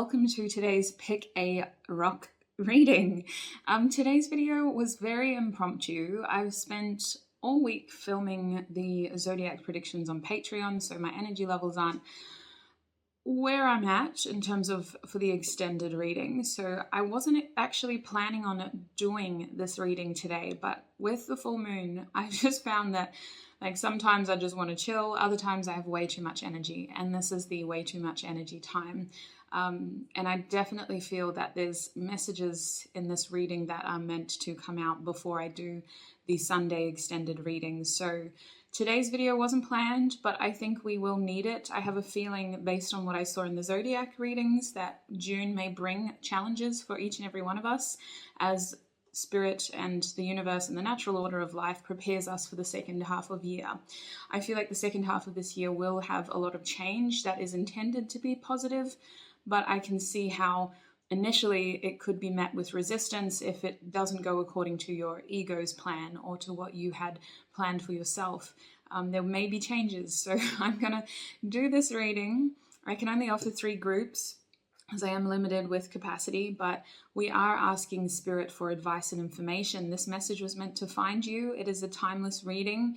welcome to today's Pick a Rock reading. Today's video was very impromptu. I've spent all week filming the zodiac predictions on Patreon, so my energy levels aren't where I'm at in terms of for the extended reading. So I wasn't actually planning on doing this reading today, but with the full moon, I just found that sometimes I just want to chill, other times I have way too much energy, and this is the way too much energy time. And I definitely feel that there's messages in this reading that are meant to come out before I do the Sunday extended readings. So today's video wasn't planned, but I think we will need it. I have a feeling based on what I saw in the zodiac readings that June may bring challenges for each and every one of us as Spirit and the universe and the natural order of life prepares us for the second half of the year. I feel like the second half of this year will have a lot of change that is intended to be positive, but I can see how initially it could be met with resistance if it doesn't go according to your ego's plan or to what you had planned for yourself. There may be changes, so I'm going to do this reading. I can only offer 3 groups, as I am limited with capacity, but we are asking Spirit for advice and information. This message was meant to find you. It is a timeless reading.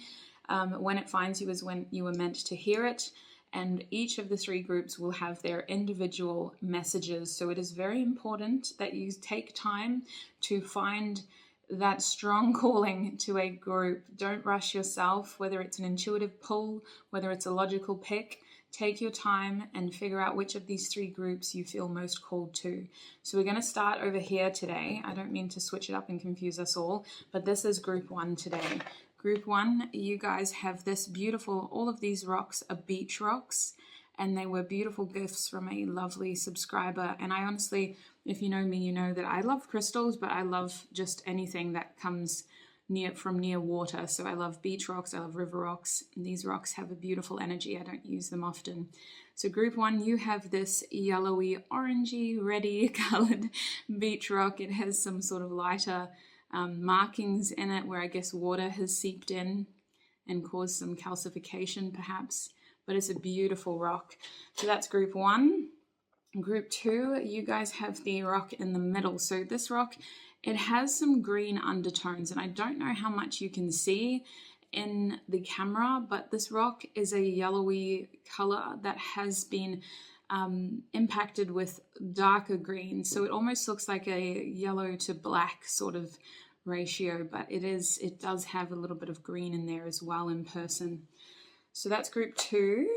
When it finds you is when you were meant to hear it, and each of the 3 groups will have their individual messages. So it is very important that you take time to find that strong calling to a group. Don't rush yourself, whether it's an intuitive pull, whether it's a logical pick. Take your time and figure out which of these 3 groups you feel most called to. So we're going to start over here today. I don't mean to switch it up and confuse us all, but this is group 1 today. Group 1, you guys have this beautiful, all of these rocks are beach rocks, and they were beautiful gifts from a lovely subscriber. And I honestly, if you know me, you know that I love crystals, but I love just anything that comes from near water. So I love beach rocks, I love river rocks. And these rocks have a beautiful energy. I don't use them often. So group 1, you have this yellowy, orangey, reddy colored beach rock. It has some sort of lighter markings in it where I guess water has seeped in and caused some calcification perhaps, but it's a beautiful rock. So that's group 1. Group 2, you guys have the rock in the middle. So this rock, it has some green undertones, and I don't know how much you can see in the camera, but this rock is a yellowy color that has been impacted with darker green. So it almost looks like a yellow to black sort of ratio, but it does have a little bit of green in there as well in person. So that's group 2.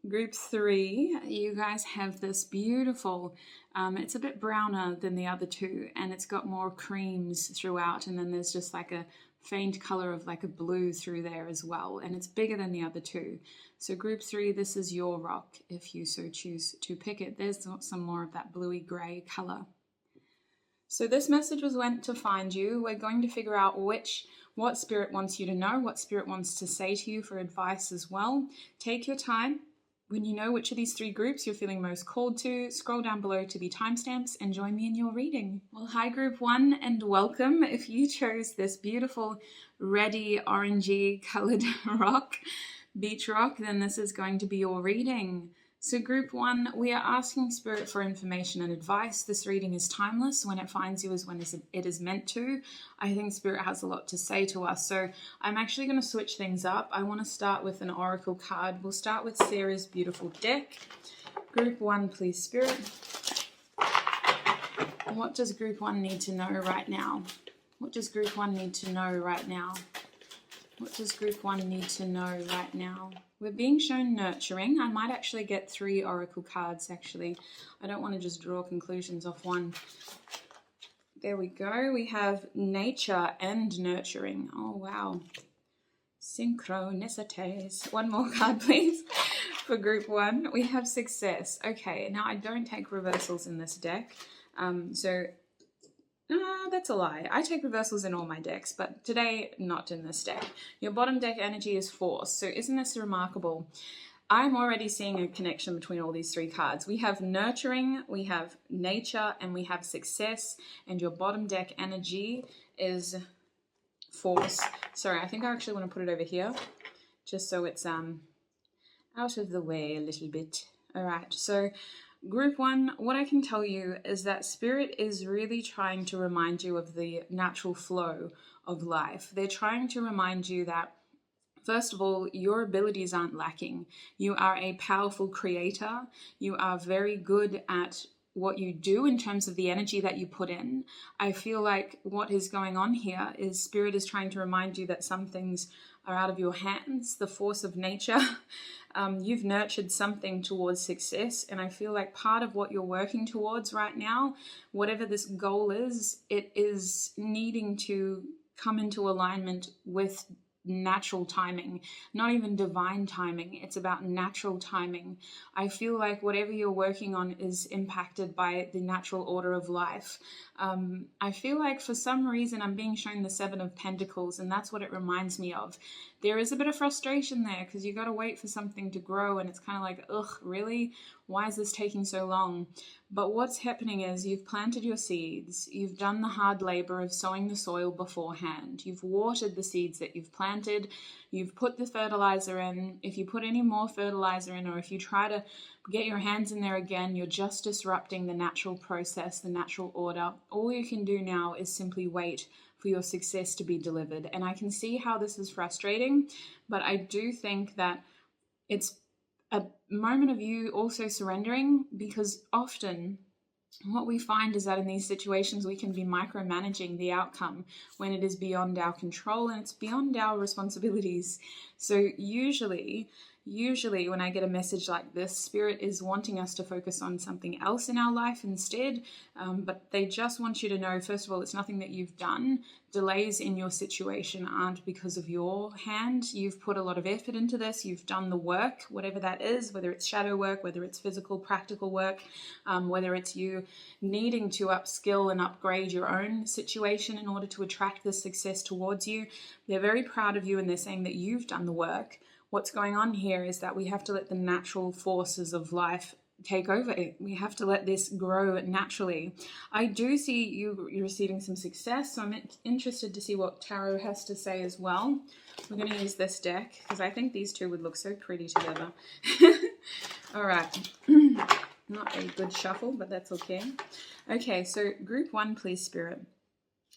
Group 3, you guys have this beautiful, it's a bit browner than the other 2, and it's got more creams throughout, and then there's just like a faint color of like a blue through there as well, and it's bigger than the other 2. So group 3, this is your rock if you so choose to pick it. There's some more of that bluey gray color. So this message was meant to find you. We're going to figure out what Spirit wants you to know, what Spirit wants to say to you for advice as well. Take your time. When you know which of these 3 groups you're feeling most called to, scroll down below to be timestamps and join me in your reading. Well, hi group 1 and welcome. If you chose this beautiful reddy orangey colored rock, beach rock, then this is going to be your reading. So group 1, we are asking Spirit for information and advice. This reading is timeless. When it finds you is when it is meant to. I think Spirit has a lot to say to us. So I'm actually going to switch things up. I want to start with an oracle card. We'll start with Sarah's beautiful deck. Group 1, please, Spirit. What does group 1 need to know right now? What does group 1 need to know right now? What does group 1 need to know right now? We're being shown nurturing. I might actually get 3 oracle cards, actually. I don't want to just draw conclusions off one. There we go. We have nature and nurturing. Oh, wow. Synchronicities. One more card, please, for group 1. We have success. Okay, now I don't take reversals in this deck. That's a lie. I take reversals in all my decks, but today, not in this deck. Your bottom deck energy is force. So isn't this remarkable? I'm already seeing a connection between all these 3 cards. We have nurturing, we have nature, and we have success. And your bottom deck energy is force. Sorry, I think I actually want to put it over here, just so it's out of the way a little bit. All right, so Group 1, what I can tell you is that Spirit is really trying to remind you of the natural flow of life. They're trying to remind you that, first of all, your abilities aren't lacking. You are a powerful creator. You are very good at what you do in terms of the energy that you put in. I feel like what is going on here is Spirit is trying to remind you that some things are out of your hands, the force of nature. You've nurtured something towards success, and I feel like part of what you're working towards right now, whatever this goal is, it is needing to come into alignment with natural timing, not even divine timing. It's about natural timing. I feel like whatever you're working on is impacted by the natural order of life. I feel like for some reason I'm being shown the Seven of Pentacles, and that's what it reminds me of. There is a bit of frustration there because you got to wait for something to grow, and it's kind of like, ugh, really? Why is this taking so long? But what's happening is you've planted your seeds, you've done the hard labor of sowing the soil beforehand, you've watered the seeds that you've planted, you've put the fertilizer in. If you put any more fertilizer in, or if you try to get your hands in there again, you're just disrupting the natural process, the natural order. All you can do now is simply wait for your success to be delivered. And I can see how this is frustrating, but I do think that it's a moment of you also surrendering, because often what we find is that in these situations we can be micromanaging the outcome when it is beyond our control and it's beyond our responsibilities. So usually when I get a message like this, Spirit is wanting us to focus on something else in our life instead, but they just want you to know, first of all, it's nothing that you've done. Delays in your situation aren't because of your hand. You've put a lot of effort into this. You've done the work, whatever that is, whether it's shadow work, whether it's physical, practical work, whether it's you needing to upskill and upgrade your own situation in order to attract the success towards you. They're very proud of you, and they're saying that you've done the work. What's going on here is that we have to let the natural forces of life take over it. We have to let this grow naturally. I do see you receiving some success, so I'm interested to see what Tarot has to say as well. We're going to use this deck because I think these two would look so pretty together. All right. Not a good shuffle, but that's okay. Okay, so group 1, please, Spirit.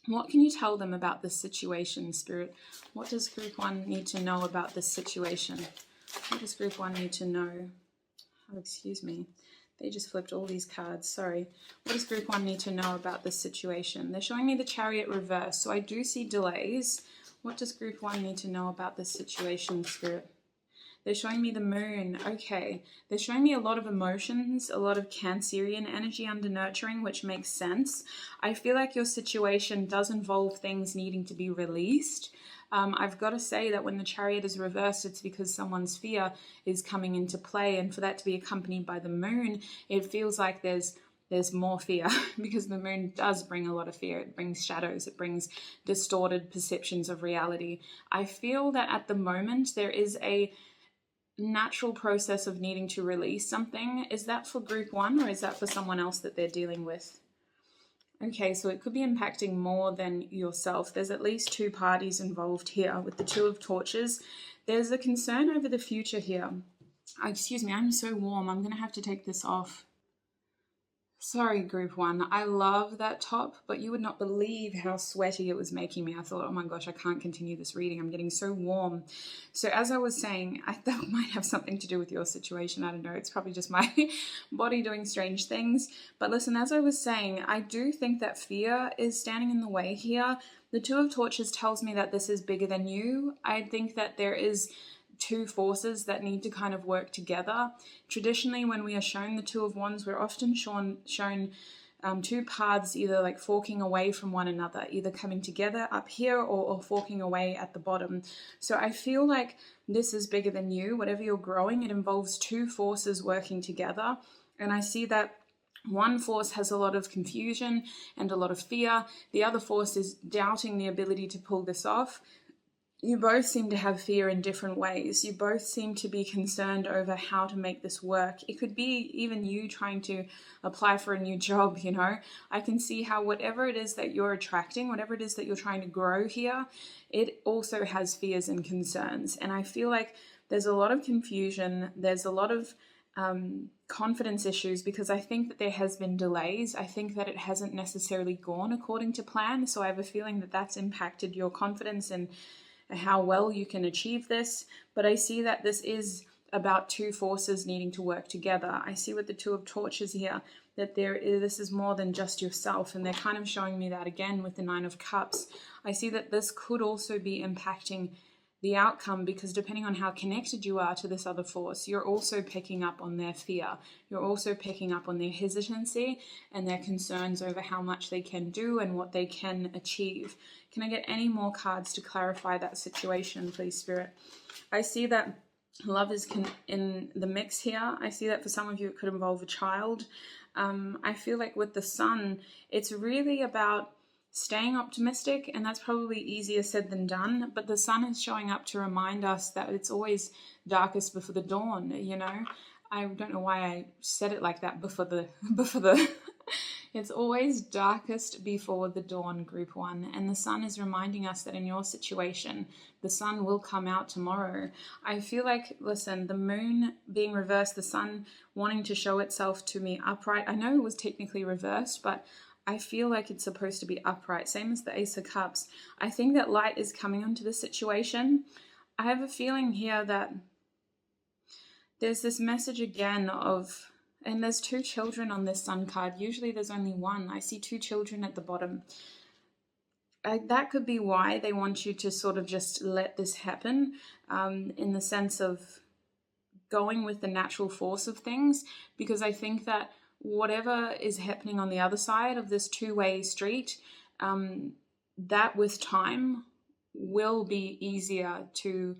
What can you tell them about this situation, Spirit? What does group 1 need to know about this situation? What does group 1 need to know? Oh, excuse me. They just flipped all these cards. Sorry. What does group 1 need to know about this situation? They're showing me the Chariot reverse, so I do see delays. What does group 1 need to know about this situation, Spirit? They're showing me the Moon. Okay. They're showing me a lot of emotions, a lot of Cancerian energy under nurturing, which makes sense. I feel like your situation does involve things needing to be released. I've got to say that when the Chariot is reversed, it's because someone's fear is coming into play. And for that to be accompanied by the Moon, it feels like there's more fear because the Moon does bring a lot of fear. It brings shadows. It brings distorted perceptions of reality. I feel that at the moment there is a natural process of needing to release something. Is that for group 1 or is that for someone else that they're dealing with? Okay, so it could be impacting more than yourself. There's at least 2 parties involved here with the Two of Torches. There's a concern over the future here. Oh, excuse me, I'm so warm. I'm going to have to take this off. Sorry, group 1. I love that top, but you would not believe how sweaty it was making me. I thought, oh my gosh, I can't continue this reading. I'm getting so warm. So as I was saying, that might have something to do with your situation. I don't know. It's probably just my body doing strange things. But listen, as I was saying, I do think that fear is standing in the way here. The Two of Torches tells me that this is bigger than you. I think that there is 2 forces that need to kind of work together. Traditionally, when we are shown the Two of Wands, we're often shown 2 paths either like forking away from one another, either coming together up here or forking away at the bottom. So I feel like this is bigger than you. Whatever you're growing, it involves 2 forces working together. And I see that one force has a lot of confusion and a lot of fear. The other force is doubting the ability to pull this off. You both seem to have fear in different ways. You both seem to be concerned over how to make this work. It could be even you trying to apply for a new job, you know. I can see how whatever it is that you're attracting, whatever it is that you're trying to grow here, it also has fears and concerns. And I feel like there's a lot of confusion. There's a lot of confidence issues, because I think that there has been delays. I think that it hasn't necessarily gone according to plan. So I have a feeling that that's impacted your confidence and how well you can achieve this. But I see that this is about two forces needing to work together. I see with the Two of Torches here that this is more than just yourself, and they're kind of showing me that again with the Nine of Cups. I see that this could also be impacting the outcome, because depending on how connected you are to this other force, you're also picking up on their fear. You're also picking up on their hesitancy and their concerns over how much they can do and what they can achieve. Can I get any more cards to clarify that situation, please, Spirit? I see that love is in the mix here. I see that for some of you it could involve a child. I feel like with the Sun, it's really about staying optimistic, and that's probably easier said than done, but the Sun is showing up to remind us that it's always darkest before the dawn, you know? I don't know why I said it like that, before the it's always darkest before the dawn, group one. And the Sun is reminding us that in your situation, the sun will come out tomorrow. I feel like, listen, the moon being reversed, the Sun wanting to show itself to me upright. I know it was technically reversed, but I feel like it's supposed to be upright, same as the Ace of Cups. I think that light is coming onto the situation. I have a feeling here that there's this message again of, and there's two children on this Sun card. Usually there's only one. I see two children at the bottom. That could be why they want you to sort of just let this happen, in the sense of going with the natural force of things, because I think that whatever is happening on the other side of this two-way street, that with time will be easier to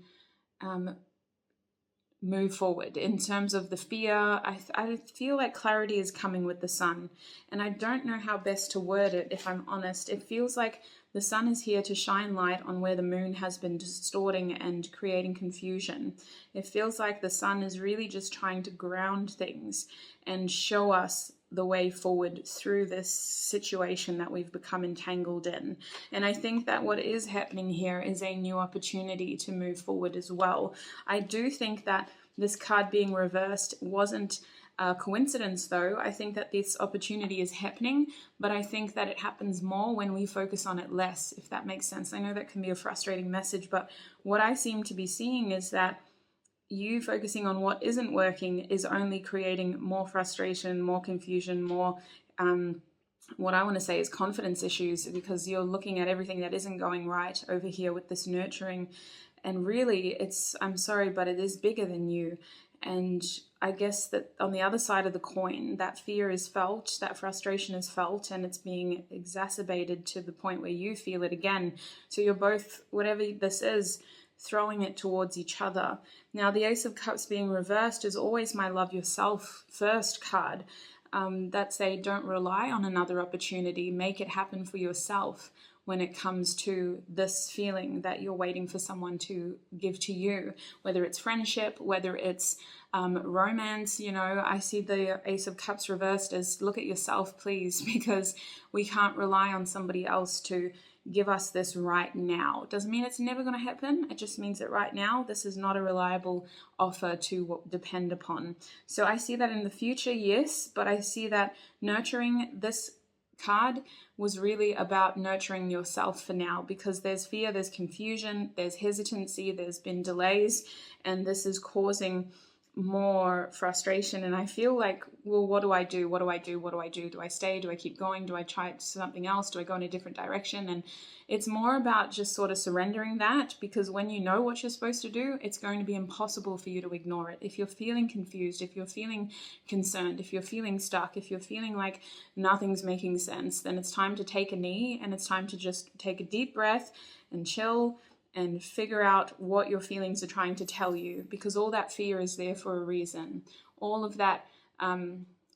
move forward. In terms of the fear, I feel like clarity is coming with the Sun, and I don't know how best to word it, if I'm honest. It feels like the Sun is here to shine light on where the moon has been distorting and creating confusion. It feels like the Sun is really just trying to ground things and show us the way forward through this situation that we've become entangled in. And I think that what is happening here is a new opportunity to move forward as well. I do think that this card being reversed wasn't a coincidence, though. I think that this opportunity is happening, but I think that it happens more when we focus on it less, if that makes sense. I know that can be a frustrating message, but what I seem to be seeing is that you focusing on what isn't working is only creating more frustration, more confusion, more, what I want to say is confidence issues, because you're looking at everything that isn't going right over here with this nurturing. And really, I'm sorry, but it is bigger than you. And I guess that on the other side of the coin, that fear is felt, that frustration is felt, and it's being exacerbated to the point where you feel it again. So you're both, whatever this is, throwing it towards each other. Now, the Ace of Cups being reversed is always my love yourself first card. That's a don't rely on another opportunity. Make it happen for yourself when it comes to this feeling that you're waiting for someone to give to you, whether it's friendship, whether it's romance. You know, I see the Ace of Cups reversed as look at yourself, please, because we can't rely on somebody else to give us this right now. Doesn't mean it's never going to happen. It just means that right now, this is not a reliable offer to depend upon. So I see that in the future, yes, but I see that nurturing this card was really about nurturing yourself for now, because there's fear, there's confusion, there's hesitancy, there's been delays, and this is causing more frustration. And I feel like, well, what do I do? What do I do? What do I do? Do I stay? Do I keep going? Do I try something else? Do I go in a different direction? And it's more about just sort of surrendering that, because when you know what you're supposed to do, it's going to be impossible for you to ignore it. If you're feeling confused, if you're feeling concerned, if you're feeling stuck, if you're feeling like nothing's making sense, then it's time to take a knee, and it's time to just take a deep breath and chill and figure out what your feelings are trying to tell you, because all that fear is there for a reason. All of that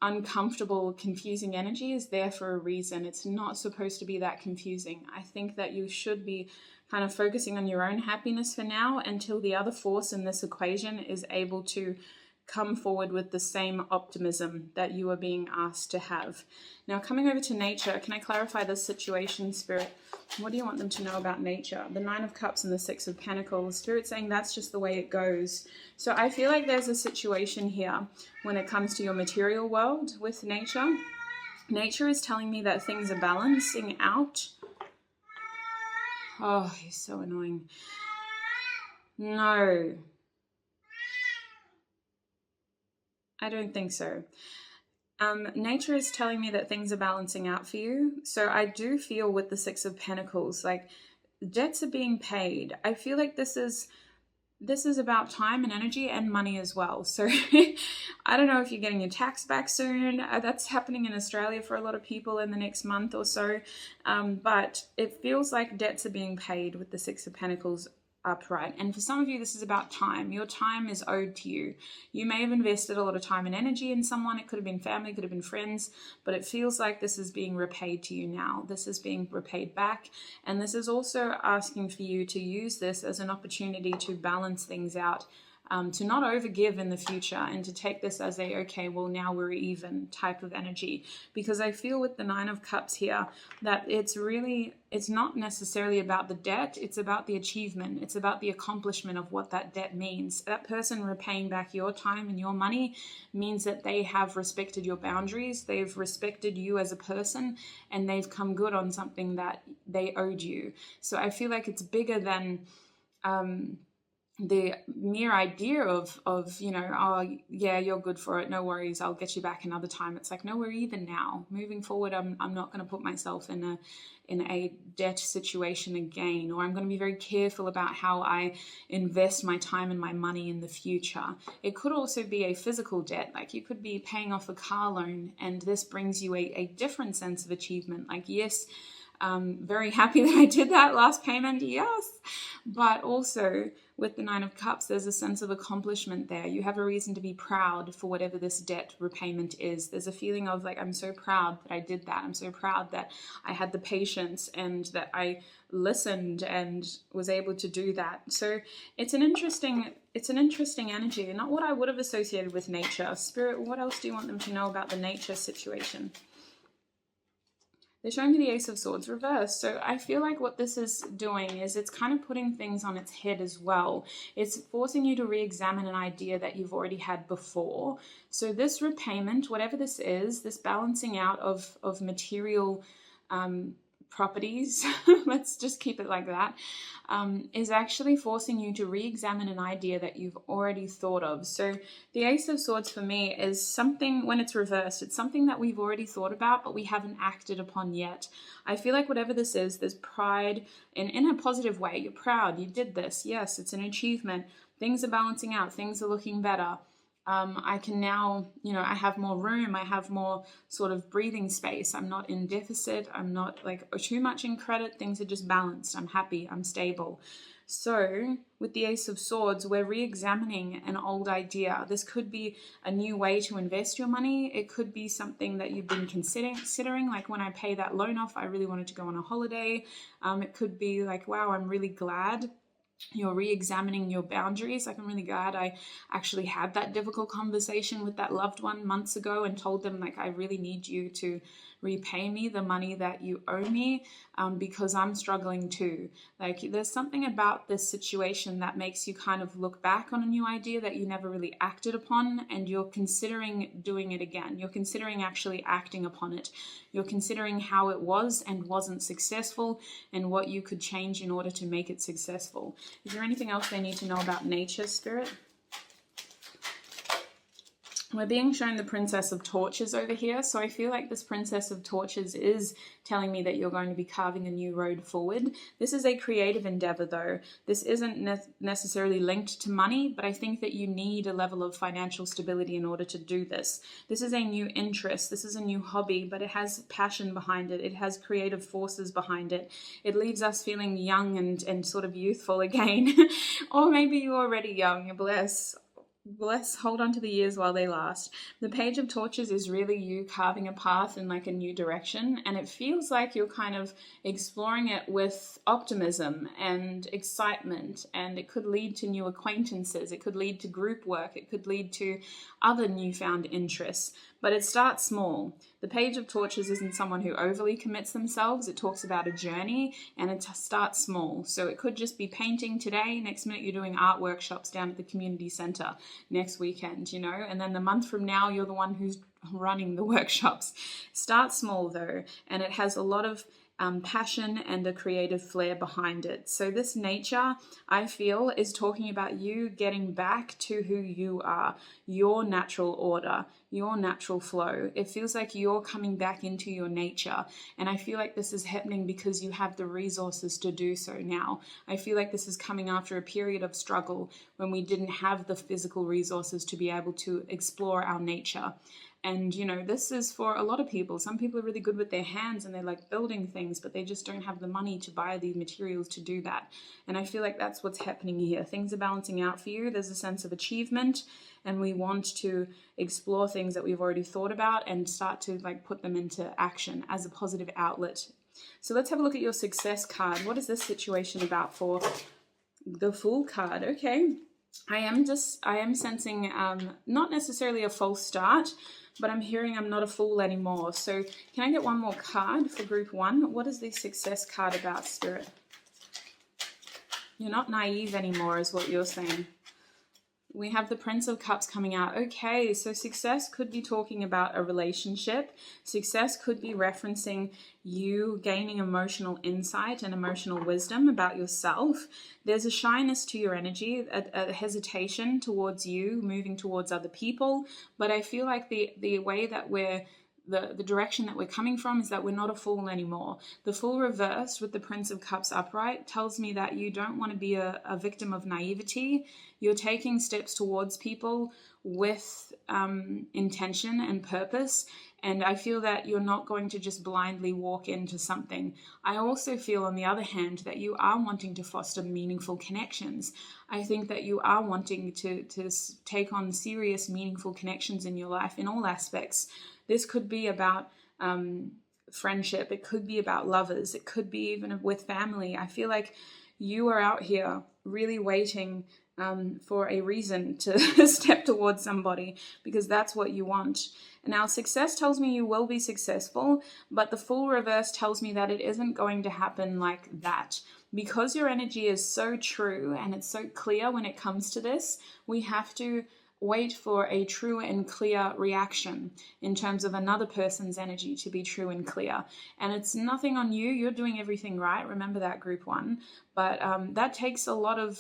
uncomfortable, confusing energy is there for a reason. It's not supposed to be that confusing. I think that you should be kind of focusing on your own happiness for now until the other force in this equation is able to come forward with the same optimism that you are being asked to have. Now, coming over to nature, can I clarify this situation, Spirit? What do you want them to know about nature? The Nine of Cups and the Six of Pentacles. Spirit saying that's just the way it goes. So I feel like there's a situation here when it comes to your material world with nature. Nature is telling me that things are balancing out. Oh, he's so annoying. No. I don't think so. Nature is telling me that things are balancing out for you. So I do feel with the Six of Pentacles, like debts are being paid. I feel like this is about time and energy and money as well. So I don't know if you're getting your tax back soon. That's happening in Australia for a lot of people in the next month or so. But it feels like debts are being paid with the Six of Pentacles upright. And for some of you, this is about time. Your time is owed to you. You may have invested a lot of time and energy in someone. It could have been family, could have been friends, but it feels like this is being repaid to you now. This is being repaid back. And this is also asking for you to use this as an opportunity to balance things out, to not overgive in the future, and to take this as a, okay, well, now we're even type of energy. Because I feel with the Nine of Cups here that it's not necessarily about the debt, it's about the achievement, it's about the accomplishment of what that debt means. That person repaying back your time and your money means that they have respected your boundaries, they've respected you as a person, and they've come good on something that they owed you. So I feel like it's bigger than the mere idea of you know, oh yeah, you're good for it, no worries, I'll get you back another time. It's like, no, we're even now. Moving forward, I'm not going to put myself in a debt situation again, or I'm going to be very careful about how I invest my time and my money in the future. It could also be a physical debt, like you could be paying off a car loan, and this brings you a different sense of achievement. Like, yes, very happy that I did that last payment, yes. But also with the Nine of Cups, there's a sense of accomplishment there. You have a reason to be proud for whatever this debt repayment is. There's a feeling of like, I'm so proud that I did that. I'm so proud that I had the patience and that I listened and was able to do that. So it's an interesting energy, not what I would have associated with nature. Spirit, what else do you want them to know about the nature situation? They're showing me the Ace of Swords reversed. So I feel like what this is doing is it's kind of putting things on its head as well. It's forcing you to re-examine an idea that you've already had before. So this repayment, whatever this is, this balancing out of material properties, let's just keep it like that, is actually forcing you to re-examine an idea that you've already thought of. So the Ace of Swords for me is something, when it's reversed, it's something that we've already thought about, but we haven't acted upon yet. I feel like whatever this is, there's pride in a positive way. You're proud, you did this. Yes, it's an achievement. Things are balancing out, things are looking better. I can now, you know, I have more room, I have more sort of breathing space. I'm not in deficit, I'm not like too much in credit, things are just balanced, I'm happy, I'm stable. So with the Ace of Swords, we're re-examining an old idea. This could be a new way to invest your money. It could be something that you've been considering, like when I pay that loan off, I really wanted to go on a holiday. It could be like, wow, I'm really glad you're re-examining your boundaries. Like, I'm really glad I actually had that difficult conversation with that loved one months ago and told them, like, I really need you to repay me the money that you owe me, because I'm struggling too. Like, there's something about this situation that makes you kind of look back on a new idea that you never really acted upon, and you're considering doing it again. You're considering actually acting upon it. You're considering how it was and wasn't successful and what you could change in order to make it successful. Is there anything else they need to know about nature, Spirit? We're being shown the Princess of Torches over here, so I feel like this Princess of Torches is telling me that you're going to be carving a new road forward. This is a creative endeavor, though. This isn't necessarily linked to money, but I think that you need a level of financial stability in order to do this. This is a new interest, this is a new hobby, but it has passion behind it. It has creative forces behind it. It leaves us feeling young and sort of youthful again. Or maybe you're already young, bless. Let's hold on to the years while they last. The Page of Torches is really you carving a path in like a new direction, and it feels like you're kind of exploring it with optimism and excitement, and it could lead to new acquaintances, it could lead to group work, it could lead to other newfound interests, but it starts small. The Page of Torches isn't someone who overly commits themselves. It talks about a journey, and it starts small. So it could just be painting today, next minute you're doing art workshops down at the community centre next weekend, you know, and then the month from now you're the one who's running the workshops. Start small though, and it has a lot of passion and a creative flair behind it. So this nature, I feel, is talking about you getting back to who you are, your natural order, your natural flow. It feels like you're coming back into your nature, and I feel like this is happening because you have the resources to do so now. I feel like this is coming after a period of struggle when we didn't have the physical resources to be able to explore our nature. And, you know, this is for a lot of people. Some people are really good with their hands and they like building things, but they just don't have the money to buy the materials to do that. And I feel like that's what's happening here. Things are balancing out for you. There's a sense of achievement, and we want to explore things that we've already thought about and start to like put them into action as a positive outlet. So let's have a look at your success card. What is this situation about for the Fool card? Okay. I am sensing not necessarily a false start, but I'm hearing I'm not a fool anymore. So can I get one more card for group 1? What is the success card about, Spirit? You're not naive anymore is what you're saying. We have the Prince of Cups coming out. Okay, so success could be talking about a relationship. Success could be referencing you gaining emotional insight and emotional wisdom about yourself. There's a shyness to your energy, a hesitation towards you, moving towards other people. But I feel like the way that the direction that we're coming from is that we're not a fool anymore. The Fool reversed with the Prince of Cups upright tells me that you don't want to be a victim of naivety. You're taking steps towards people with intention and purpose. And I feel that you're not going to just blindly walk into something. I also feel, on the other hand, that you are wanting to foster meaningful connections. I think that you are wanting to take on serious, meaningful connections in your life in all aspects. This could be about friendship. It could be about lovers. It could be even with family. I feel like you are out here really waiting for a reason to step towards somebody, because that's what you want. Now, success tells me you will be successful, but the Fool reverse tells me that it isn't going to happen like that. Because your energy is so true and it's so clear when it comes to this, we have to wait for a true and clear reaction in terms of another person's energy to be true and clear. And it's nothing on you. You're doing everything right. Remember that, group 1. But that takes a lot of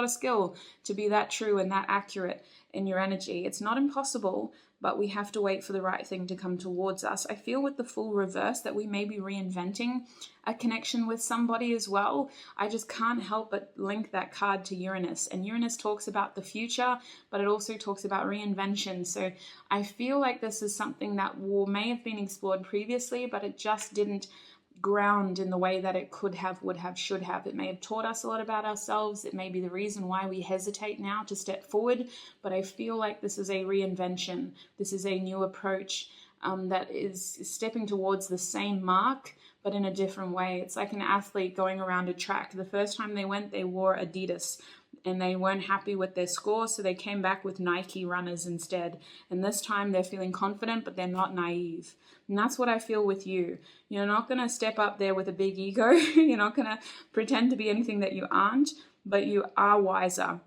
skill to be that true and that accurate in your energy. It's not impossible, but we have to wait for the right thing to come towards us. I feel with the Fool reverse that we may be reinventing a connection with somebody as well. I just can't help but link that card to Uranus. And Uranus talks about the future, but it also talks about reinvention. So I feel like this is something that may have been explored previously, but it just didn't ground in the way that it could have, would have, should have. It may have taught us a lot about ourselves. It may be the reason why we hesitate now to step forward, but I feel like this is a reinvention. This is a new approach that is stepping towards the same mark, but in a different way. It's like an athlete going around a track. The first time they went, they wore Adidas, and they weren't happy with their score, so they came back with Nike runners instead. And this time they're feeling confident, but they're not naive. And that's what I feel with you. You're not going to step up there with a big ego. You're not going to pretend to be anything that you aren't, but you are wiser,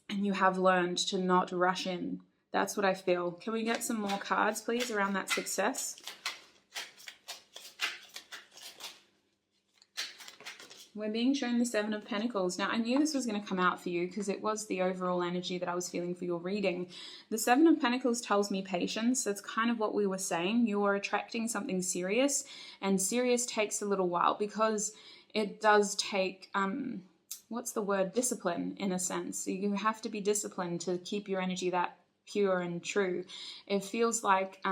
and you have learned to not rush in. That's what I feel. Can we get some more cards, please, around that success? We're being shown the Seven of Pentacles. Now, I knew this was going to come out for you because it was the overall energy that I was feeling for your reading. The Seven of Pentacles tells me patience. That's kind of what we were saying. You are attracting something serious, and serious takes a little while because it does take, what's the word? Discipline, in a sense. You have to be disciplined to keep your energy that pure and true. It feels like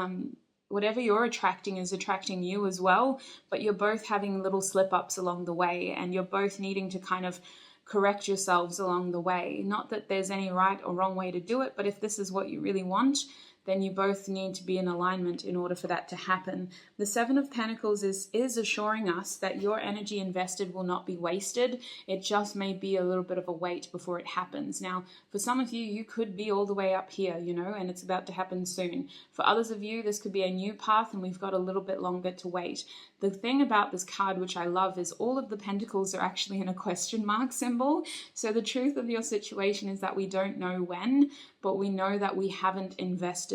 whatever you're attracting is attracting you as well, but you're both having little slip-ups along the way, and you're both needing to kind of correct yourselves along the way. Not that there's any right or wrong way to do it, but if this is what you really want, then you both need to be in alignment in order for that to happen. The Seven of Pentacles is assuring us that your energy invested will not be wasted. It just may be a little bit of a wait before it happens. Now, for some of you, you could be all the way up here, you know, and it's about to happen soon. For others of you, this could be a new path and we've got a little bit longer to wait. The thing about this card, which I love, is all of the pentacles are actually in a question mark symbol. So the truth of your situation is that we don't know when, but we know that we haven't invested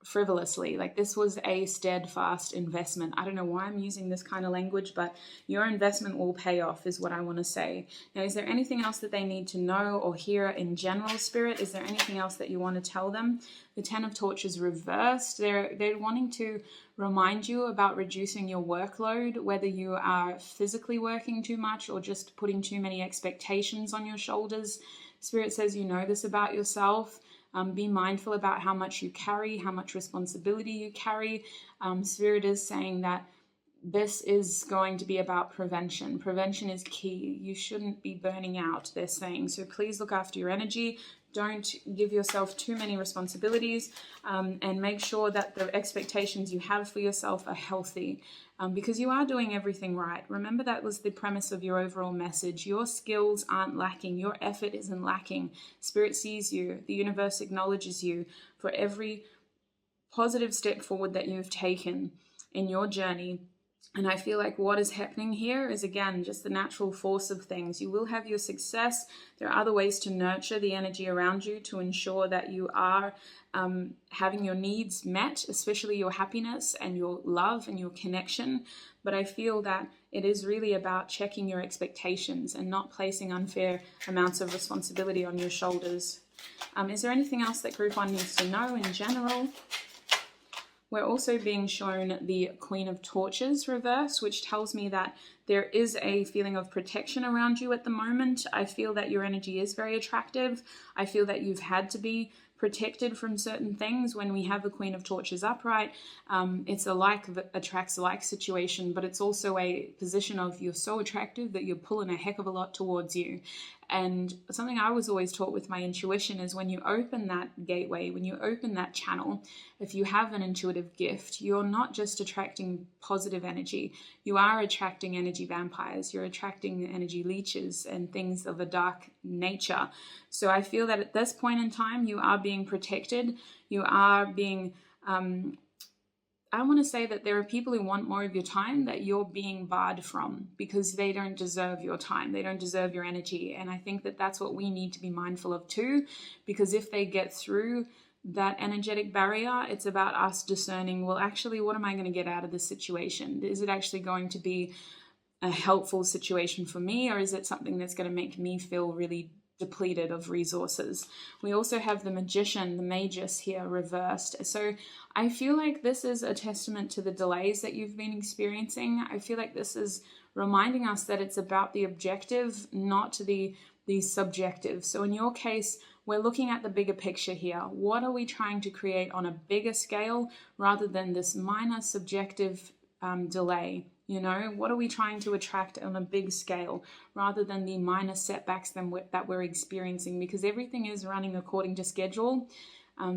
frivolously. Like, this was a steadfast investment. I don't know why I'm using this kind of language, but your investment will pay off is what I want to say. Now, is there anything else that they need to know or hear in general, Spirit? Is there anything else that you want to tell them? The Ten of Torches reversed. They're wanting to remind you about reducing your workload, whether you are physically working too much or just putting too many expectations on your shoulders. Spirit says you know this about yourself. Be mindful about how much you carry, how much responsibility you carry. Spirit is saying that this is going to be about prevention. Prevention is key. You shouldn't be burning out, they're saying. So please look after your energy. Don't give yourself too many responsibilities, and make sure that the expectations you have for yourself are healthy, because you are doing everything right. Remember, that was the premise of your overall message. Your skills aren't lacking. Your effort isn't lacking. Spirit sees you. The universe acknowledges you for every positive step forward that you've taken in your journey. And I feel like what is happening here is, again, just the natural force of things. You will have your success. There are other ways to nurture the energy around you to ensure that you are having your needs met, especially your happiness and your love and your connection. But I feel that it is really about checking your expectations and not placing unfair amounts of responsibility on your shoulders. Is there anything else that Group 1 needs to know in general? We're also being shown the Queen of Torches reverse, which tells me that there is a feeling of protection around you at the moment. I feel that your energy is very attractive. I feel that you've had to be protected from certain things. When we have the Queen of Torches upright, it's a like attracts like situation, but it's also a position of you're so attractive that you're pulling a heck of a lot towards you. And something I was always taught with my intuition is when you open that gateway, when you open that channel, if you have an intuitive gift, you're not just attracting positive energy. You are attracting energy vampires. You're attracting energy leeches and things of a dark nature. So I feel that at this point in time, you are being protected. You are being... I want to say that there are people who want more of your time that you're being barred from because they don't deserve your time. They don't deserve your energy. And I think that that's what we need to be mindful of too, because if they get through that energetic barrier, it's about us discerning, well, actually, what am I going to get out of this situation? Is it actually going to be a helpful situation for me, or is it something that's going to make me feel really depleted of resources? We also have the Magician, the Magus here reversed. So I feel like this is a testament to the delays that you've been experiencing. I feel like this is reminding us that it's about the objective, not the subjective. So in your case, we're looking at the bigger picture here. What are we trying to create on a bigger scale rather than this minor subjective delay? You know, what are we trying to attract on a big scale rather than the minor setbacks that we're experiencing? Because everything is running according to schedule.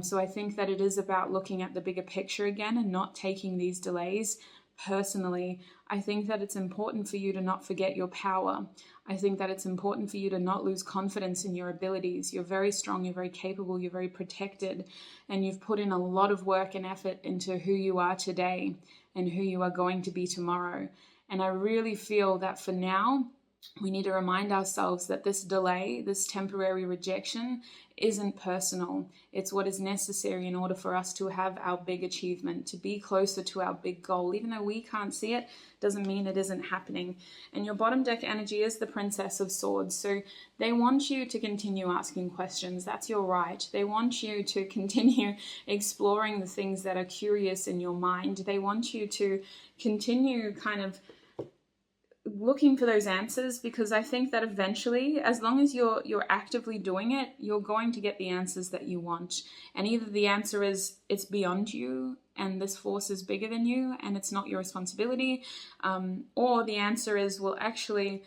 So I think that it is about looking at the bigger picture again and not taking these delays personally. I think that it's important for you to not forget your power. I think that it's important for you to not lose confidence in your abilities. You're very strong, you're very capable, you're very protected, and you've put in a lot of work and effort into who you are today and who you are going to be tomorrow. And I really feel that for now, we need to remind ourselves that this delay, this temporary rejection, isn't personal. It's what is necessary in order for us to have our big achievement, to be closer to our big goal. Even though we can't see it, doesn't mean it isn't happening. And your bottom deck energy is the Princess of Swords. So they want you to continue asking questions. That's your right. They want you to continue exploring the things that are curious in your mind. They want you to continue kind of looking for those answers, because I think that eventually, as long as you're actively doing it, you're going to get the answers that you want. And either the answer is it's beyond you and this force is bigger than you and it's not your responsibility, or the answer is, well, actually,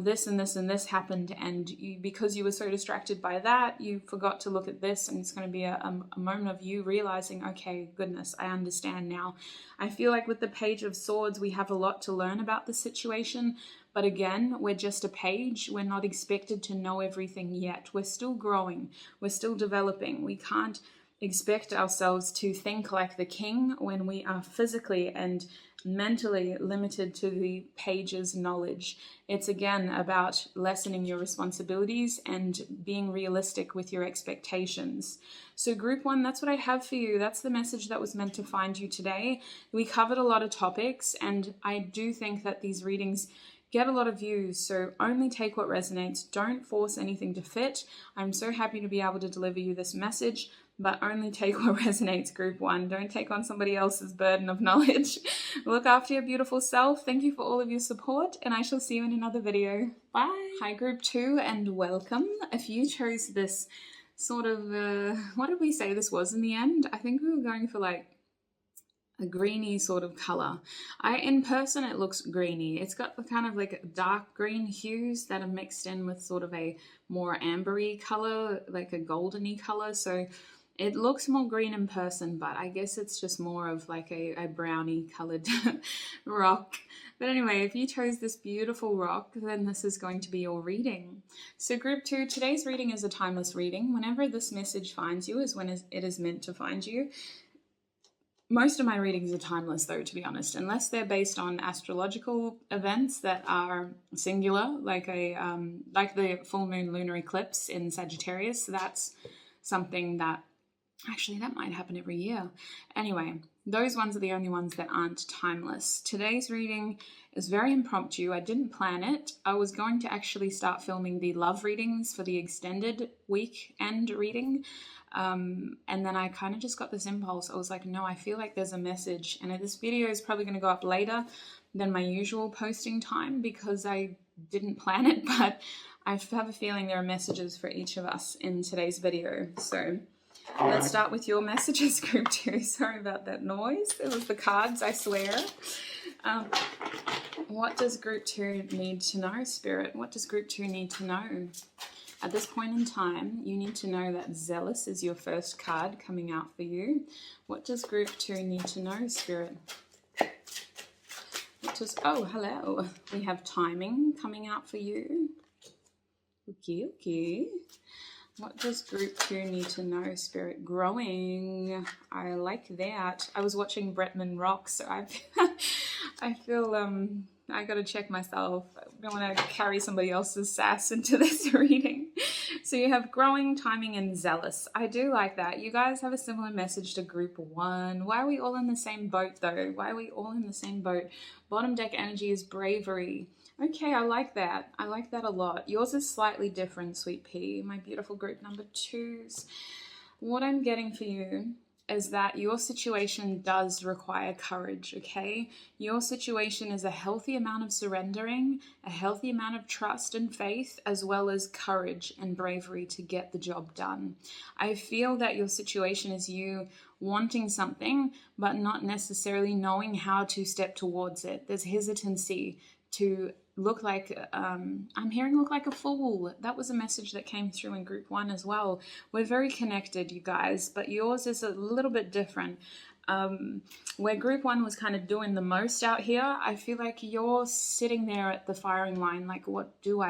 this and this and this happened, and because you were so distracted by that, you forgot to look at this, and it's going to be a moment of you realizing, okay, goodness, I understand now. I feel like with the Page of Swords, we have a lot to learn about the situation, but again, we're just a page. We're not expected to know everything yet. We're still growing. We're still developing. We can't expect ourselves to think like the king when we are physically and mentally limited to the page's knowledge. It's again about lessening your responsibilities and being realistic with your expectations. So group 1, that's what I have for you. That's the message that was meant to find you today. We covered a lot of topics, and I do think that these readings get a lot of views, so only take what resonates. Don't force anything to fit. I'm so happy to be able to deliver you this message, but only take what resonates, group 1. Don't take on somebody else's burden of knowledge. Look after your beautiful self. Thank you for all of your support, and I shall see you in another video. Bye. Hi, group 2, and welcome. If you chose this sort of, what did we say this was in the end? I think we were going for like a greeny sort of color. In person, it looks greeny. It's got the kind of like dark green hues that are mixed in with sort of a more ambery color, like a goldeny color. So it looks more green in person, but I guess it's just more of like a brownie colored rock. But anyway, if you chose this beautiful rock, then this is going to be your reading. So group 2, today's reading is a timeless reading. Whenever this message finds you is when it is meant to find you. Most of my readings are timeless, though, to be honest, unless they're based on astrological events that are singular, like the full moon lunar eclipse in Sagittarius. That's something that actually that might happen every year. Anyway, those ones are the only ones that aren't timeless. Today's reading is very impromptu. I didn't plan it. I was going to actually start filming the love readings for the extended weekend reading. And then I kind of just got this impulse. I was like, no, I feel like there's a message. And this video is probably going to go up later than my usual posting time because I didn't plan it, but I have a feeling there are messages for each of us in today's video. So let's start with your messages, group 2. Sorry about that noise. It was the cards, I swear. What does group 2 need to know, Spirit? What does group 2 need to know? At this point in time, you need to know that Zealous is your first card coming out for you. What does group 2 need to know, Spirit? Oh, hello. We have Timing coming out for you. Okay. What does group 2 need to know, Spirit? Growing. I like that. I was watching Bretman Rock, so I feel I gotta check myself. I don't want to carry somebody else's sass into this reading. So you have Growing, Timing, and Zealous. I do like that. You guys have a similar message to group 1. Why are we all in the same boat, though? Why are we all in the same boat? Bottom deck energy is Bravery. Okay, I like that. I like that a lot. Yours is slightly different, Sweet Pea. My beautiful group number 2s. What I'm getting for you is that your situation does require courage, okay? Your situation is a healthy amount of surrendering, a healthy amount of trust and faith, as well as courage and bravery to get the job done. I feel that your situation is you wanting something, but not necessarily knowing how to step towards it. There's hesitancy to look like, I'm hearing look like a fool. That was a message that came through in group 1 as well. We're very connected, you guys, but yours is a little bit different. Where group 1 was kind of doing the most out here, I feel like you're sitting there at the firing line like, what do?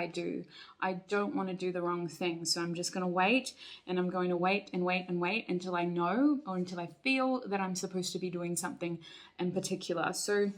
I don't want to do the wrong thing, so I'm just going to wait, and I'm going to wait and wait and wait until I know or until I feel that I'm supposed to be doing something in particular. So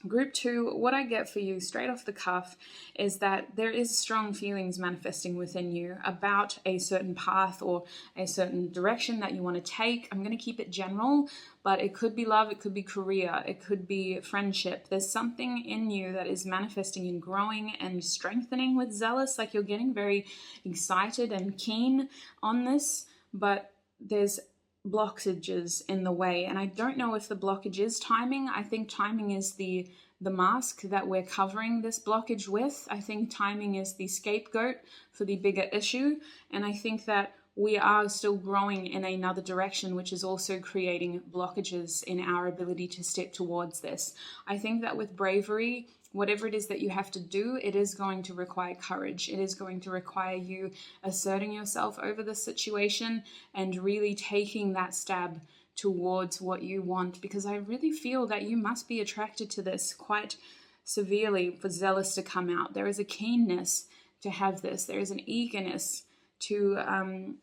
group 2, what I get for you straight off the cuff is that there is strong feelings manifesting within you about a certain path or a certain direction that you want to take. I'm going to keep it general, but it could be love, it could be career, it could be friendship. There's something in you that is manifesting and growing and strengthening with Zealous, like you're getting very excited and keen on this, but there's blockages in the way, and I don't know if the blockage is timing. I think timing is the mask that we're covering this blockage with. I think timing is the scapegoat for the bigger issue, and I think that we are still growing in another direction, which is also creating blockages in our ability to step towards this. I think that with Bravery whatever it is that you have to do, it is going to require courage. It is going to require you asserting yourself over the situation and really taking that stab towards what you want, because I really feel that you must be attracted to this quite severely for zealous to come out. There is a keenness to have this. There is an eagerness to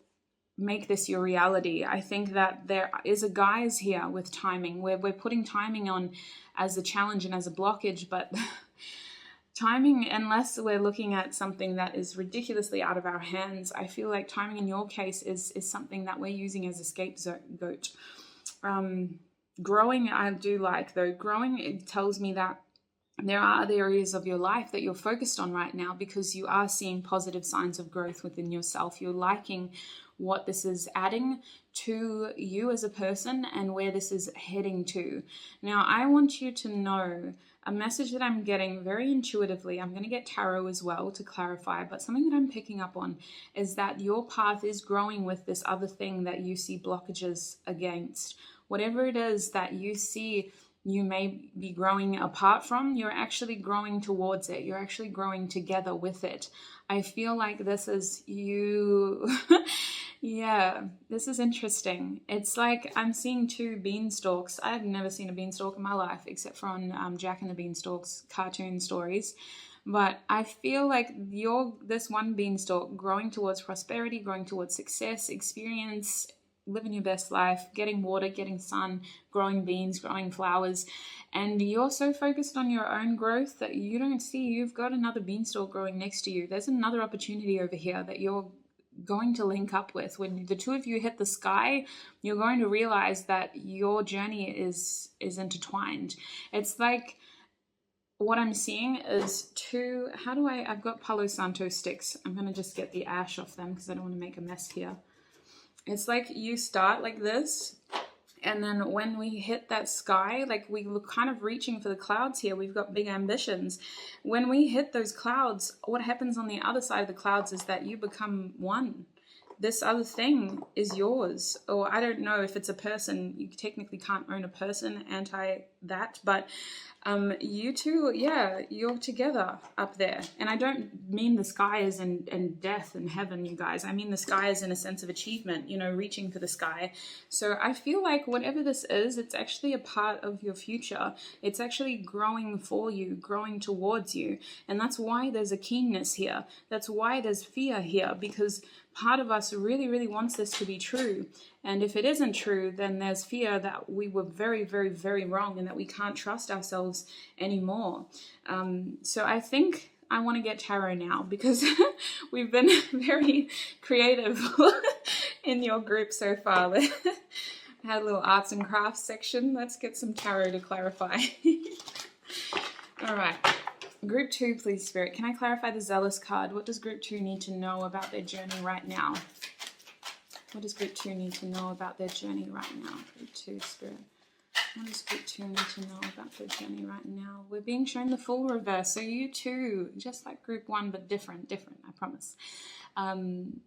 make this your reality. I think that there is a guise here with timing, where we're putting timing on as a challenge and as a blockage, but timing, unless we're looking at something that is ridiculously out of our hands, I feel like timing in your case is something that we're using as a scapegoat. Growing, I do like, though. Growing, it tells me that there are other areas of your life that you're focused on right now, because you are seeing positive signs of growth within yourself. You're liking what this is adding to you as a person and where this is heading to. Now, I want you to know a message that I'm getting very intuitively. I'm going to get tarot as well to clarify, but something that I'm picking up on is that your path is growing with this other thing that you see blockages against. Whatever it is that you see you may be growing apart from, you're actually growing towards it. You're actually growing together with it. I feel like this is you. Yeah, this is interesting. It's like I'm seeing two beanstalks. I've never seen a beanstalk in my life except for on Jack and the Beanstalk's cartoon stories. But I feel like you're this one beanstalk growing towards prosperity, growing towards success, experience, living your best life, getting water, getting sun, growing beans, growing flowers. And you're so focused on your own growth that you don't see you've got another beanstalk growing next to you. There's another opportunity over here that you're going to link up with. When the two of you hit the sky, you're going to realize that your journey is intertwined. It's like what I'm seeing is two, I've got Palo Santo sticks. I'm going to just get the ash off them because I don't want to make a mess here. It's like you start like this, and then when we hit that sky, like we were kind of reaching for the clouds here. We've got big ambitions. When we hit those clouds, what happens on the other side of the clouds is that you become one. This other thing is yours. Or I don't know if it's a person. You technically can't own a person, anti that, but you two, yeah, you're together up there. And I don't mean the sky is in death and heaven, you guys. I mean the sky is in a sense of achievement, reaching for the sky. So I feel like whatever this is, it's actually a part of your future. It's actually growing for you, growing towards you. And that's why there's a keenness here. That's why there's fear here, because part of us really, really wants this to be true. And if it isn't true, then there's fear that we were very, very, very wrong and that we can't trust ourselves anymore. So I think I want to get tarot now, because we've been very creative in your group so far. I had a little arts and crafts section. Let's get some tarot to clarify. All right. Group 2, please, Spirit. Can I clarify the Zealous card? What does Group 2 need to know about their journey right now? What does Group 2 need to know about their journey right now? Group 2, Spirit. What does Group 2 need to know about their journey right now? We're being shown the full reverse. So you too, just like Group 1, but different, I promise.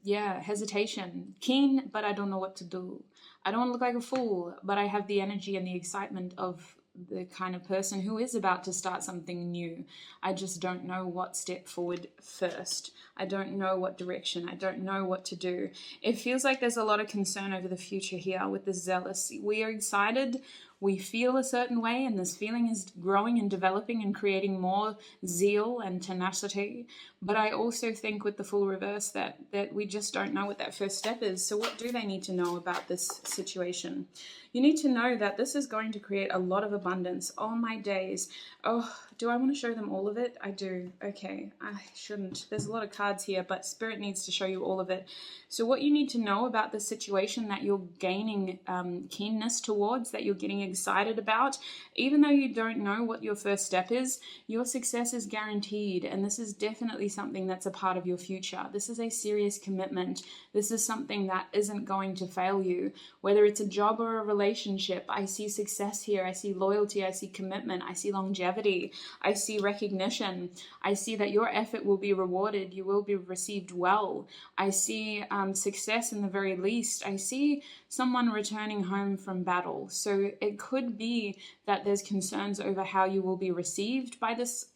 Yeah, hesitation. Keen, but I don't know what to do. I don't want to look like a fool, but I have the energy and the excitement of the kind of person who is about to start something new. I just don't know what step forward first. I don't know what direction. I don't know what to do. It feels like there's a lot of concern over the future here with the Zealous. We are excited. We feel a certain way, and this feeling is growing and developing and creating more zeal and tenacity. But I also think with the full reverse that we just don't know what that first step is. So what do they need to know about this situation? You need to know that this is going to create a lot of abundance. Oh my days. Oh, do I want to show them all of it? I do. Okay, I shouldn't. There's a lot of cards here, but Spirit needs to show you all of it. So what you need to know about the situation that you're gaining keenness towards, that you're getting excited about, even though you don't know what your first step is, your success is guaranteed. And this is definitely something that's a part of your future. This is a serious commitment. This is something that isn't going to fail you. Whether it's a job or a relationship, I see success here. I see loyalty. I see commitment. I see longevity. I see recognition. I see that your effort will be rewarded. You will be received well. I see success in the very least. I see someone returning home from battle. So it could be that there's concerns over how you will be received by this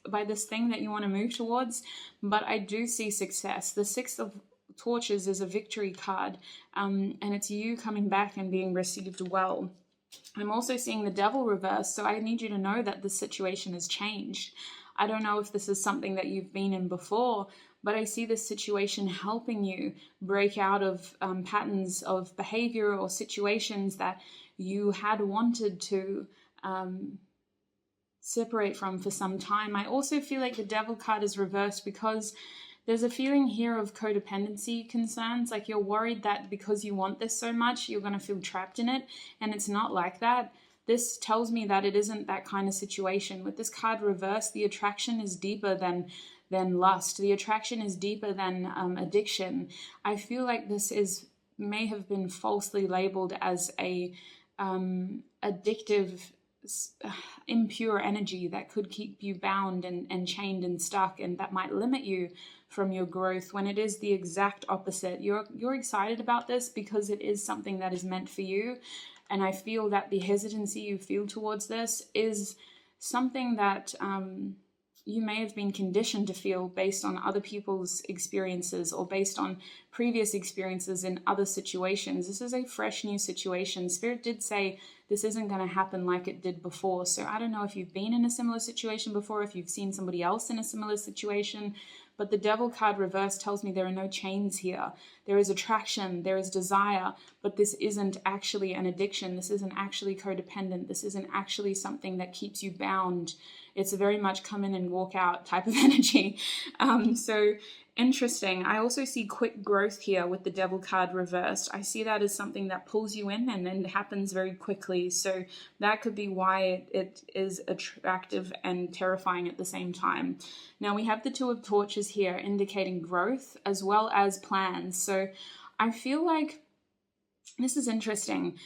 thing that you want to move towards. But I do see success. The Six of Torches is a victory card, and it's you coming back and being received well. I'm also seeing the Devil reverse, so I need you to know that the situation has changed. I don't know if this is something that you've been in before, but I see this situation helping you break out of patterns of behavior or situations that you had wanted to separate from for some time. I also feel like the Devil card is reversed because there's a feeling here of codependency concerns, like you're worried that because you want this so much, you're going to feel trapped in it, and it's not like that. This tells me that it isn't that kind of situation. With this card reversed, the attraction is deeper than lust. The attraction is deeper than addiction. I feel like this may have been falsely labeled as a addictive, impure energy that could keep you bound and chained and stuck, and that might limit you from your growth, when it is the exact opposite. You're excited about this because it is something that is meant for you, and I feel that the hesitancy you feel towards this is something that you may have been conditioned to feel based on other people's experiences or based on previous experiences in other situations. This is a fresh new situation. Spirit did say this isn't going to happen like it did before. So I don't know if you've been in a similar situation before, if you've seen somebody else in a similar situation, but the Devil card reverse tells me there are no chains here. There is attraction, there is desire, but this isn't actually an addiction. This isn't actually codependent. This isn't actually something that keeps you bound. It's a very much come in and walk out type of energy. So interesting. I also see quick growth here with the Devil card reversed. I see that as something that pulls you in and then happens very quickly. So that could be why it is attractive and terrifying at the same time. Now we have the Two of Torches here indicating growth as well as plans. So I feel like this is interesting.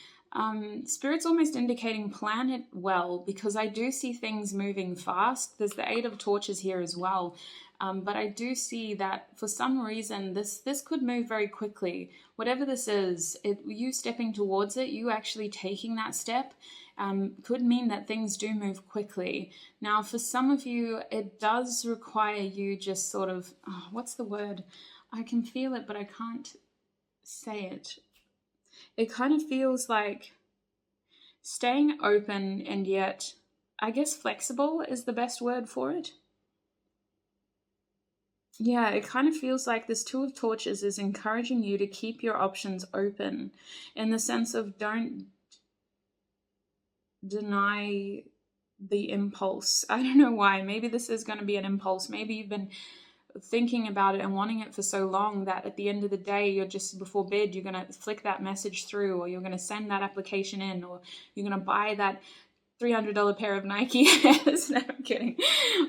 Spirit's almost indicating plan it well, because I do see things moving fast. There's the Eight of Torches here as well. But I do see that for some reason this could move very quickly. Whatever this is, you stepping towards it, you actually taking that step, could mean that things do move quickly. Now, for some of you, it does require you just sort of, what's the word? I can feel it, but I can't say it. It kind of feels like staying open and yet, I guess flexible is the best word for it. Yeah, it kind of feels like this Two of Torches is encouraging you to keep your options open, in the sense of don't deny the impulse. I don't know why. Maybe this is going to be an impulse. Maybe you've been thinking about it and wanting it for so long that at the end of the day, you're just before bed, you're going to flick that message through, or you're going to send that application in, or you're going to buy that $300 pair of Nike. No, I'm kidding.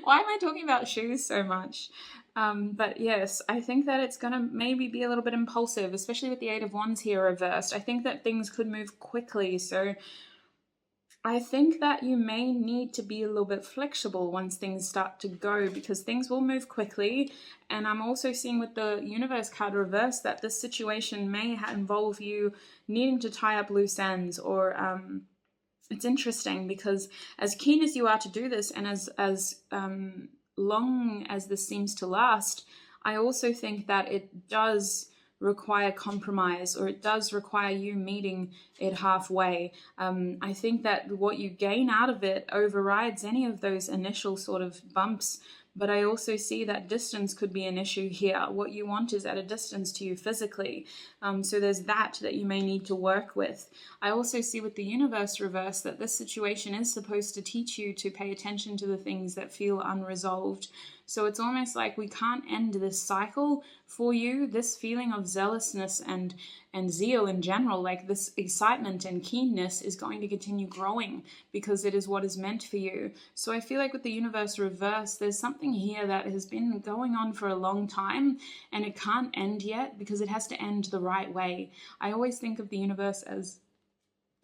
Why am I talking about shoes so much? But yes, I think that it's going to maybe be a little bit impulsive, especially with the Eight of Wands here reversed. I think that things could move quickly. So I think that you may need to be a little bit flexible once things start to go, because things will move quickly. And I'm also seeing with the Universe card reversed that this situation may involve you needing to tie up loose ends, or it's interesting because as keen as you are to do this, and as long as this seems to last, I also think that it does require compromise, or it does require you meeting it halfway. I think that what you gain out of it overrides any of those initial sort of bumps. But I also see that distance could be an issue here. What you want is at a distance to you physically. So there's that you may need to work with. I also see with the Universe reverse that this situation is supposed to teach you to pay attention to the things that feel unresolved. So it's almost like we can't end this cycle for you. This feeling of zealousness and zeal in general, like this excitement and keenness, is going to continue growing because it is what is meant for you. So I feel like with the Universe reverse, there's something here that has been going on for a long time, and it can't end yet because it has to end the right way. I always think of the universe as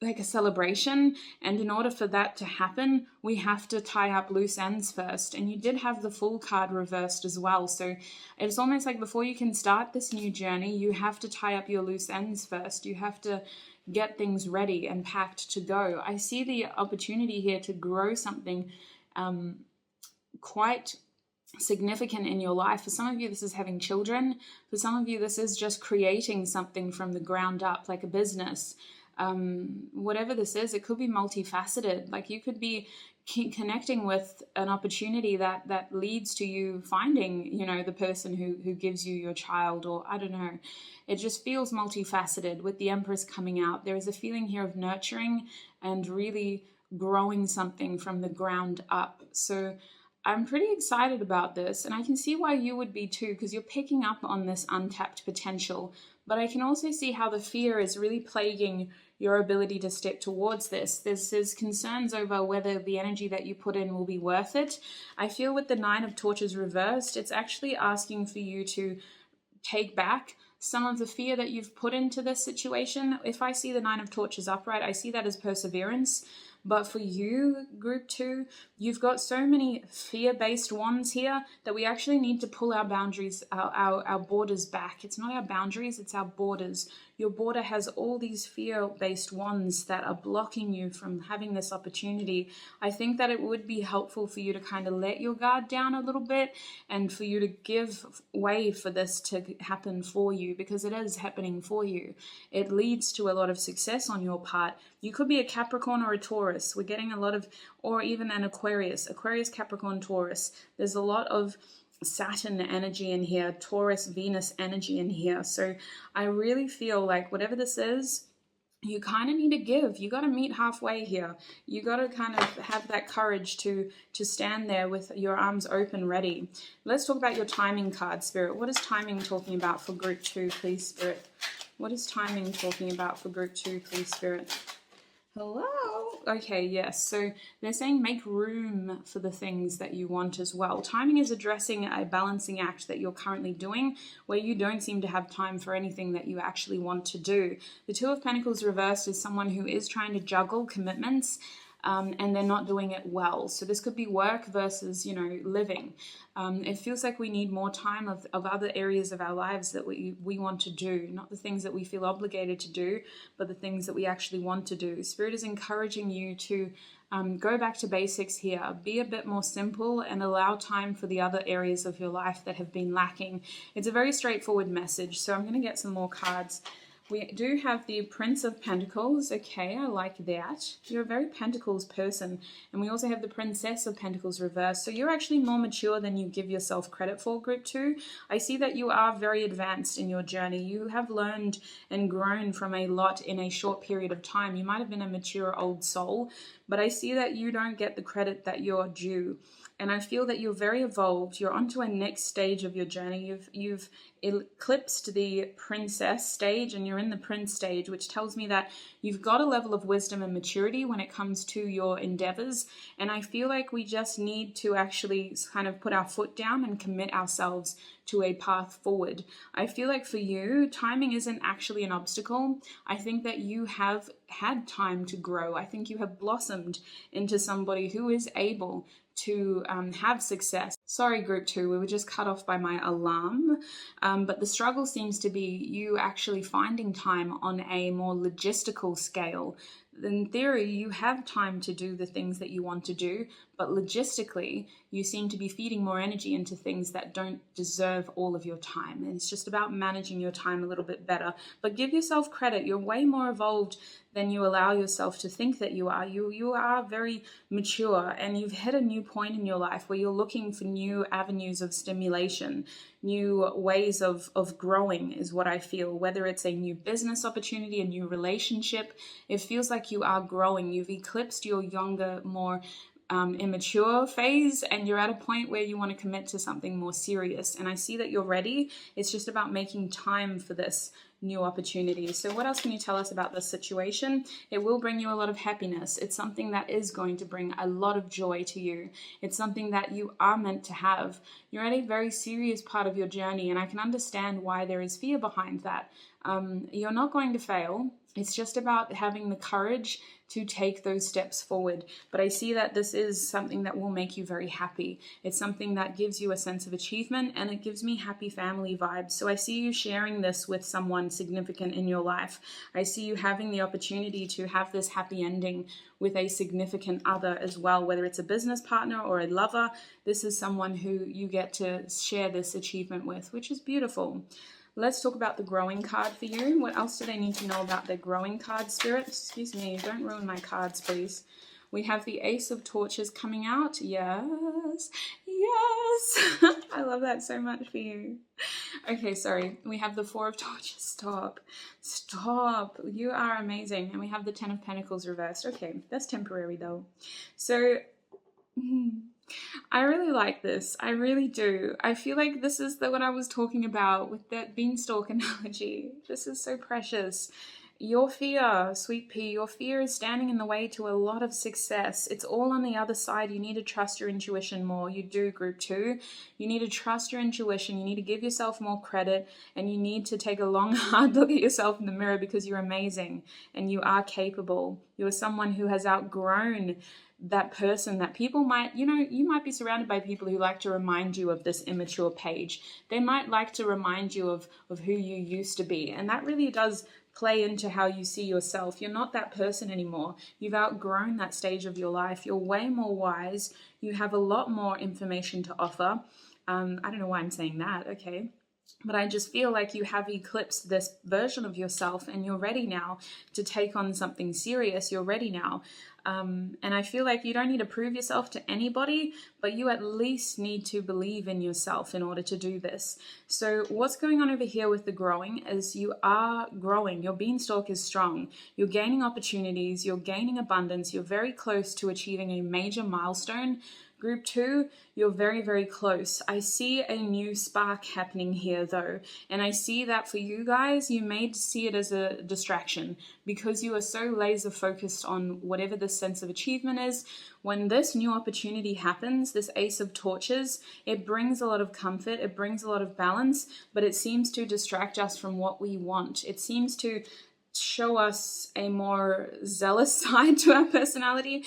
like a celebration, and in order for that to happen, we have to tie up loose ends first. And you did have the Fool card reversed as well, so it's almost like before you can start this new journey, you have to tie up your loose ends first. You have to get things ready and packed to go. I see the opportunity here to grow something quite significant in your life. For some of you, this is having children. For some of you, this is just creating something from the ground up, like a business. Whatever this is, it could be multifaceted. Like you could be connecting with an opportunity that leads to you finding, you know, the person who gives you your child, or I don't know. It just feels multifaceted with the Empress coming out. There is a feeling here of nurturing and really growing something from the ground up. So I'm pretty excited about this, and I can see why you would be too, because you're picking up on this untapped potential. But I can also see how the fear is really plaguing your ability to step towards this. There's concerns over whether the energy that you put in will be worth it. I feel with the Nine of Torches reversed, it's actually asking for you to take back some of the fear that you've put into this situation. If I see the Nine of Torches upright, I see that as perseverance. But for you, group 2, you've got so many fear-based wands here that we actually need to pull our boundaries, our borders back. It's not our boundaries, it's our borders. Your border has all these fear-based wands that are blocking you from having this opportunity. I think that it would be helpful for you to kind of let your guard down a little bit and for you to give way for this to happen for you, because it is happening for you. It leads to a lot of success on your part. You could be a Capricorn or a Taurus. We're getting a lot of, or even an Aquarius, Capricorn, Taurus. There's a lot of Saturn energy in here, Taurus, Venus energy in here. So I really feel like whatever this is, you kind of need to give. You got to meet halfway here. You got to kind of have that courage to stand there with your arms open, ready. Let's talk about your timing card, Spirit. What is timing talking about for group 2, please, Spirit? What is timing talking about for group 2, please, Spirit? Hello? Okay, yes. So they're saying make room for the things that you want as well. Timing is addressing a balancing act that you're currently doing where you don't seem to have time for anything that you actually want to do. The Two of Pentacles reversed is someone who is trying to juggle commitments and they're not doing it well. So this could be work versus, you know, living. It feels like we need more time of other areas of our lives that we want to do, not the things that we feel obligated to do, but the things that we actually want to do. Spirit is encouraging you to go back to basics here, be a bit more simple and allow time for the other areas of your life that have been lacking. It's a very straightforward message. So I'm going to get some more cards. We do have the Prince of Pentacles. Okay, I like that. You're a very Pentacles person. And we also have the Princess of Pentacles reversed. So you're actually more mature than you give yourself credit for, group 2. I see that you are very advanced in your journey. You have learned and grown from a lot in a short period of time. You might have been a mature old soul, but I see that you don't get the credit that you're due. And I feel that you're very evolved. You're onto a next stage of your journey. You've eclipsed the princess stage and you're in the prince stage, which tells me that you've got a level of wisdom and maturity when it comes to your endeavors. And I feel like we just need to actually kind of put our foot down and commit ourselves to a path forward. I feel like for you, timing isn't actually an obstacle. I think that you have had time to grow. I think you have blossomed into somebody who is able to have success. Sorry, group 2, we were just cut off by my alarm. But the struggle seems to be you actually finding time on a more logistical scale. In theory, you have time to do the things that you want to do, but logistically, you seem to be feeding more energy into things that don't deserve all of your time. And it's just about managing your time a little bit better. But give yourself credit. You're way more evolved than you allow yourself to think that you are. You are very mature and you've hit a new point in your life where you're looking for new avenues of stimulation, new ways of growing is what I feel. Whether it's a new business opportunity, a new relationship, it feels like you are growing. You've eclipsed your younger, more immature phase and you're at a point where you want to commit to something more serious. And I see that you're ready. It's just about making time for this new opportunities. So what else can you tell us about this situation? It will bring you a lot of happiness. It's something that is going to bring a lot of joy to you. It's something that you are meant to have. You're at a very serious part of your journey, and I can understand why there is fear behind that. You're not going to fail. It's just about having the courage to take those steps forward. But I see that this is something that will make you very happy. It's something that gives you a sense of achievement, and it gives me happy family vibes. So I see you sharing this with someone significant in your life. I see you having the opportunity to have this happy ending with a significant other as well, whether it's a business partner or a lover. This is someone who you get to share this achievement with, which is beautiful. Let's talk about the growing card for you. What else do they need to know about the growing card, Spirit? Excuse me, don't ruin my cards, please. We have the Ace of Torches coming out. Yes, yes. I love that so much for you. Okay, sorry. We have the Four of Torches. Stop. Stop. You are amazing. And we have the Ten of Pentacles reversed. Okay, that's temporary though. So... I really like this. I really do. I feel like this is what I was talking about with that beanstalk analogy. This is so precious. Your fear, sweet pea, your fear is standing in the way to a lot of success. It's all on the other side. You need to trust your intuition more. You do, group 2. You need to trust your intuition. You need to give yourself more credit, and you need to take a long, hard look at yourself in the mirror, because you're amazing and you are capable. You're someone who has outgrown that person that people might, you might be surrounded by people who like to remind you of this immature Paige. They might like to remind you of who you used to be. And that really does play into how you see yourself. You're not that person anymore. You've outgrown that stage of your life. You're way more wise. You have a lot more information to offer. I don't know why I'm saying that. Okay. But I just feel like you have eclipsed this version of yourself, and you're ready now to take on something serious. You're ready now. And I feel like you don't need to prove yourself to anybody, but you at least need to believe in yourself in order to do this. So what's going on over here with the growing is you are growing. Your beanstalk is strong. You're gaining opportunities. You're gaining abundance. You're very close to achieving a major milestone. Group 2, you're very, very close. I see a new spark happening here though. And I see that for you guys, you may see it as a distraction because you are so laser focused on whatever this sense of achievement is. When this new opportunity happens, this Ace of Torches, it brings a lot of comfort, it brings a lot of balance, but it seems to distract us from what we want. It seems to show us a more zealous side to our personality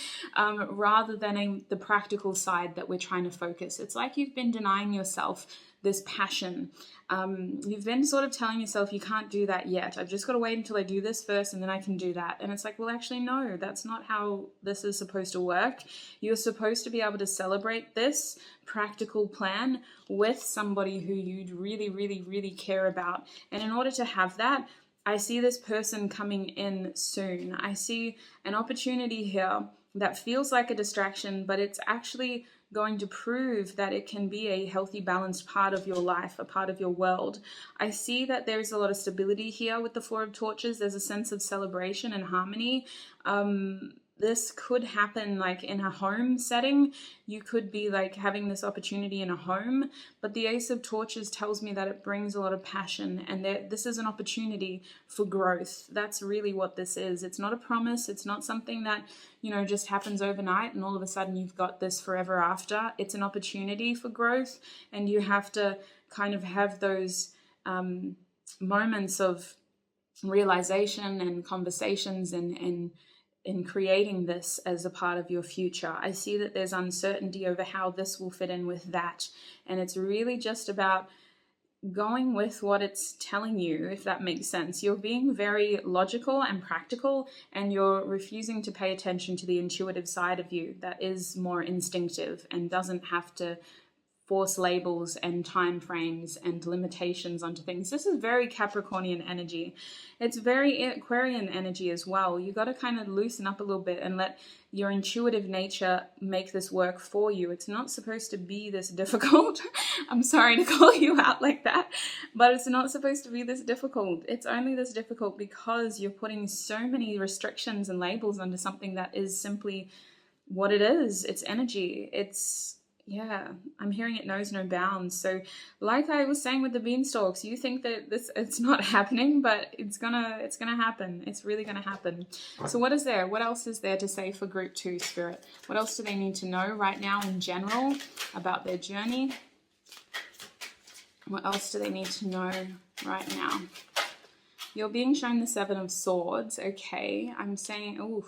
rather than the practical side that we're trying to focus. It's like you've been denying yourself this passion. You've been sort of telling yourself you can't do that yet. I've just got to wait until I do this first and then I can do that. And it's like, well, actually, no, that's not how this is supposed to work. You're supposed to be able to celebrate this practical plan with somebody who you really, really, really care about. And in order to have that, I see this person coming in soon. I see an opportunity here that feels like a distraction, but it's actually going to prove that it can be a healthy, balanced part of your life, a part of your world. I see that there's a lot of stability here with the Four of Torches. There's a sense of celebration and harmony. This could happen like in a home setting. You could be like having this opportunity in a home, but the Ace of Torches tells me that it brings a lot of passion, and this is an opportunity for growth. That's really what this is. It's not a promise. It's not something that, just happens overnight and all of a sudden you've got this forever after. It's an opportunity for growth, and you have to kind of have those moments of realization and conversations and in creating this as a part of your future. I see that there's uncertainty over how this will fit in with that. And it's really just about going with what it's telling you, if that makes sense. You're being very logical and practical, and you're refusing to pay attention to the intuitive side of you that is more instinctive and doesn't have to force labels and time frames and limitations onto things. This is very Capricornian energy. It's very Aquarian energy as well. You got to kind of loosen up a little bit and let your intuitive nature make this work for you. It's not supposed to be this difficult. I'm sorry to call you out like that, but it's not supposed to be this difficult. It's only this difficult because you're putting so many restrictions and labels onto something that is simply what it is. It's energy. It's yeah, I'm hearing it knows no bounds. So like I was saying with the beanstalks, you think that it's not happening, but it's gonna happen. It's really gonna happen. So what is there? What else is there to say for group 2, Spirit? What else do they need to know right now in general about their journey? What else do they need to know right now? You're being shown the 7 of Swords. Okay, I'm saying, oh,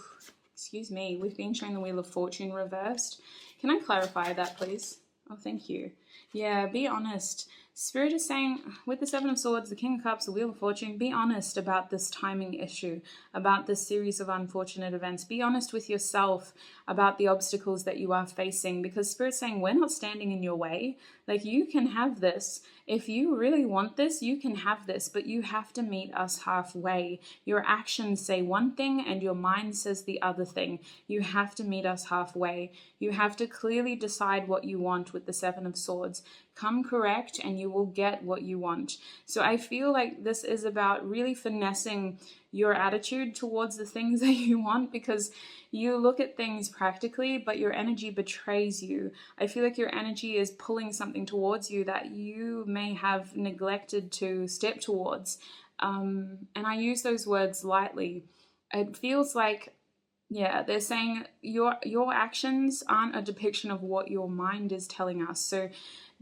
excuse me, we've been shown the Wheel of Fortune reversed. Can I clarify that, please? Oh, thank you. Yeah, be honest. Spirit is saying, with the 7 of Swords, the King of Cups, the Wheel of Fortune, be honest about this timing issue, about this series of unfortunate events. Be honest with yourself about the obstacles that you are facing, because Spirit's saying, we're not standing in your way. Like, you can have this. If you really want this, you can have this, but you have to meet us halfway. Your actions say one thing and your mind says the other thing. You have to meet us halfway. You have to clearly decide what you want with the 7 of Swords. Come correct and you will get what you want. So I feel like this is about really finessing your attitude towards the things that you want, because you look at things practically, but your energy betrays you. I feel like your energy is pulling something towards you that you may have neglected to step towards. And I use those words lightly. It feels like, yeah, they're saying your actions aren't a depiction of what your mind is telling us. So